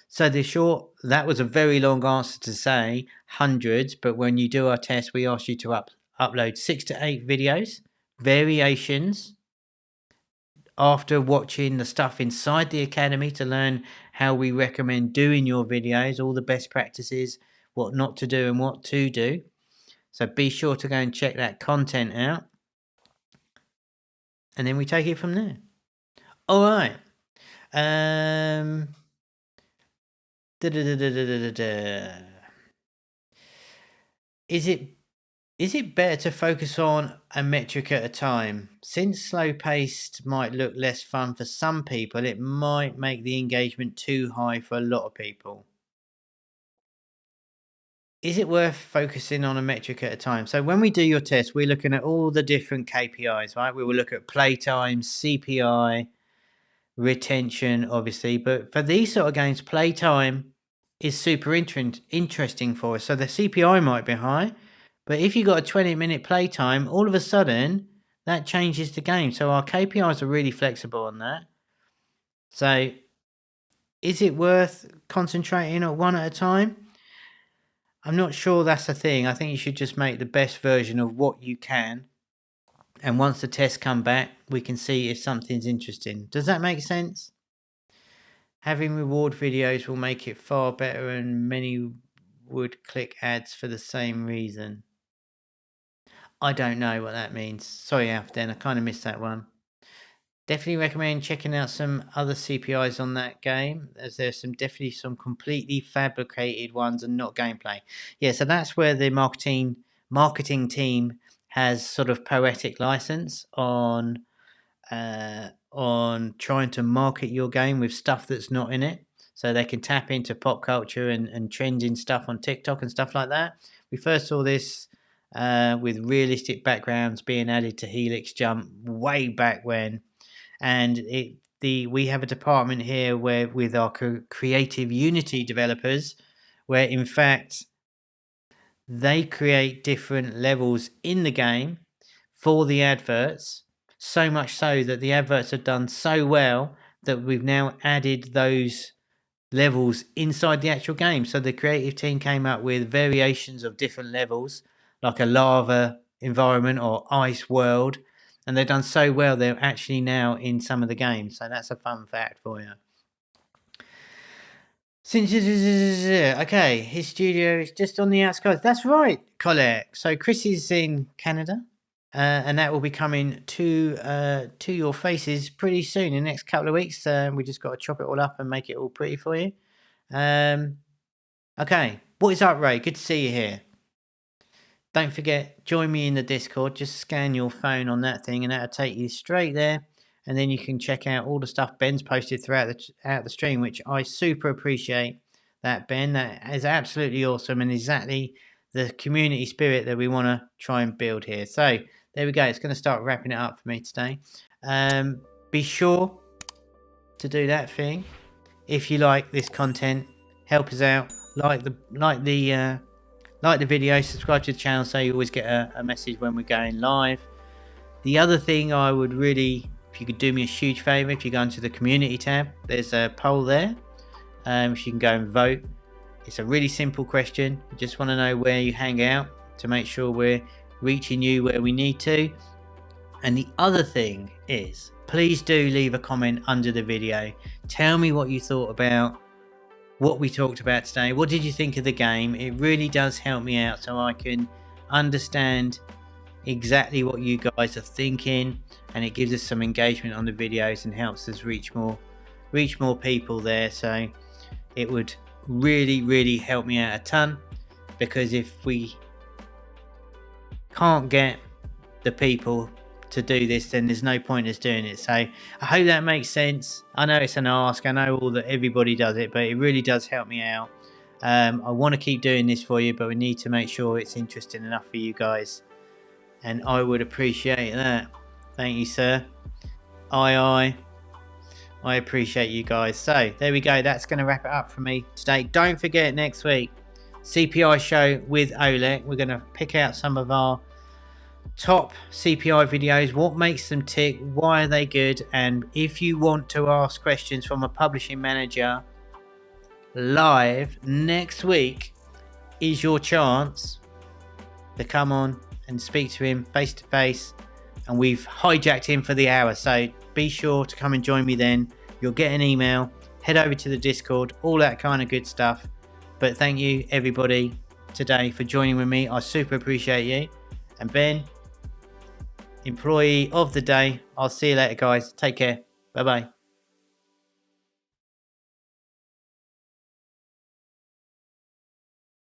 So that was a very long answer to say hundreds, but when you do our test, we ask you to upload 6 to 8 videos, variations, after watching the stuff inside the Academy to learn how we recommend doing your videos, all the best practices, what not to do and what to do. So be sure to go and check that content out. And then we take it from there. All right. Is it better to focus on a metric at a time? Since slow-paced might look less fun for some people, it might make the engagement too high for a lot of people. Is it worth focusing on a metric at a time? So when we do your test, we're looking at all the different KPIs, right? We will look at playtime, CPI, retention, obviously. But for these sort of games, playtime is super interesting for us. So the CPI might be high, but if you've got a 20-minute playtime, all of a sudden, that changes the game. So our KPIs are really flexible on that. So is it worth concentrating on one at a time? I'm not sure that's the thing. I think you should just make the best version of what you can. And once the tests come back, we can see if something's interesting. Does that make sense? Having reward videos will make it far better, and many would click ads for the same reason. I don't know what that means. Sorry, Afden, I kind of missed that one. Definitely recommend checking out some other CPIs on that game, as there's definitely some completely fabricated ones and not gameplay. Yeah, so that's where the marketing team has sort of poetic license on on trying to market your game with stuff that's not in it, so they can tap into pop culture and trending stuff on TikTok and stuff like that. We first saw this with realistic backgrounds being added to Helix Jump way back when, and we have a department here where with our creative Unity developers, where in fact they create different levels in the game for the adverts, so much so that the adverts have done so well that we've now added those levels inside the actual game. So the creative team came up with variations of different levels, like a lava environment or ice world, and they've done so well they're actually now in some of the games. So that's a fun fact for you. Okay, his studio is just on the outskirts. That's right, Colette. So Chris is in Canada, and that will be coming to your faces pretty soon in the next couple of weeks. We just got to chop it all up and make it all pretty for you. Okay, what is up, Ray? Good to see you here. Don't forget, join me in the Discord. Just scan your phone on that thing, and that'll take you straight there. And then you can check out all the stuff Ben's posted throughout the stream, which I super appreciate. That, Ben, that is absolutely awesome and exactly the community spirit that we want to try and build here. So there we go. It's going to start wrapping it up for me today. Be sure to do that thing. If you like this content, help us out. Like the video, subscribe to the channel so you always get a message when we're going live. The other thing I would really, if you could do me a huge favor, if you go into the community tab, there's a poll there. If you can go and vote. It's a really simple question. We just want to know where you hang out to make sure we're reaching you where we need to. And the other thing is, please do leave a comment under the video. Tell me what you thought about what we talked about today. What did you think of the game? It really does help me out so I can understand exactly what you guys are thinking, and it gives us some engagement on the videos and helps us reach more people there. So it would really help me out a ton, because if we can't get the people to do this, then there's no point us doing it. So I hope that makes sense. I know it's an ask, I know that everybody does it, but it really does help me out. I want to keep doing this for you, but we need to make sure it's interesting enough for you guys, and I would appreciate that. Thank you, sir. I appreciate you guys. So there we go. That's going to wrap it up for me today. Don't forget, next week, CPI show with Oleg. We're going to pick out some of our top CPI videos, what makes them tick, why are they good, and if you want to ask questions from a publishing manager live next week, is your chance to come on and speak to him face to face, and we've hijacked him for the hour. So be sure to come and join me then. You'll get an email, head over to the Discord, all that kind of good stuff. But thank you everybody today for joining with me. I super appreciate you. And Ben, employee of the day. I'll see you later, guys. Take care. Bye bye.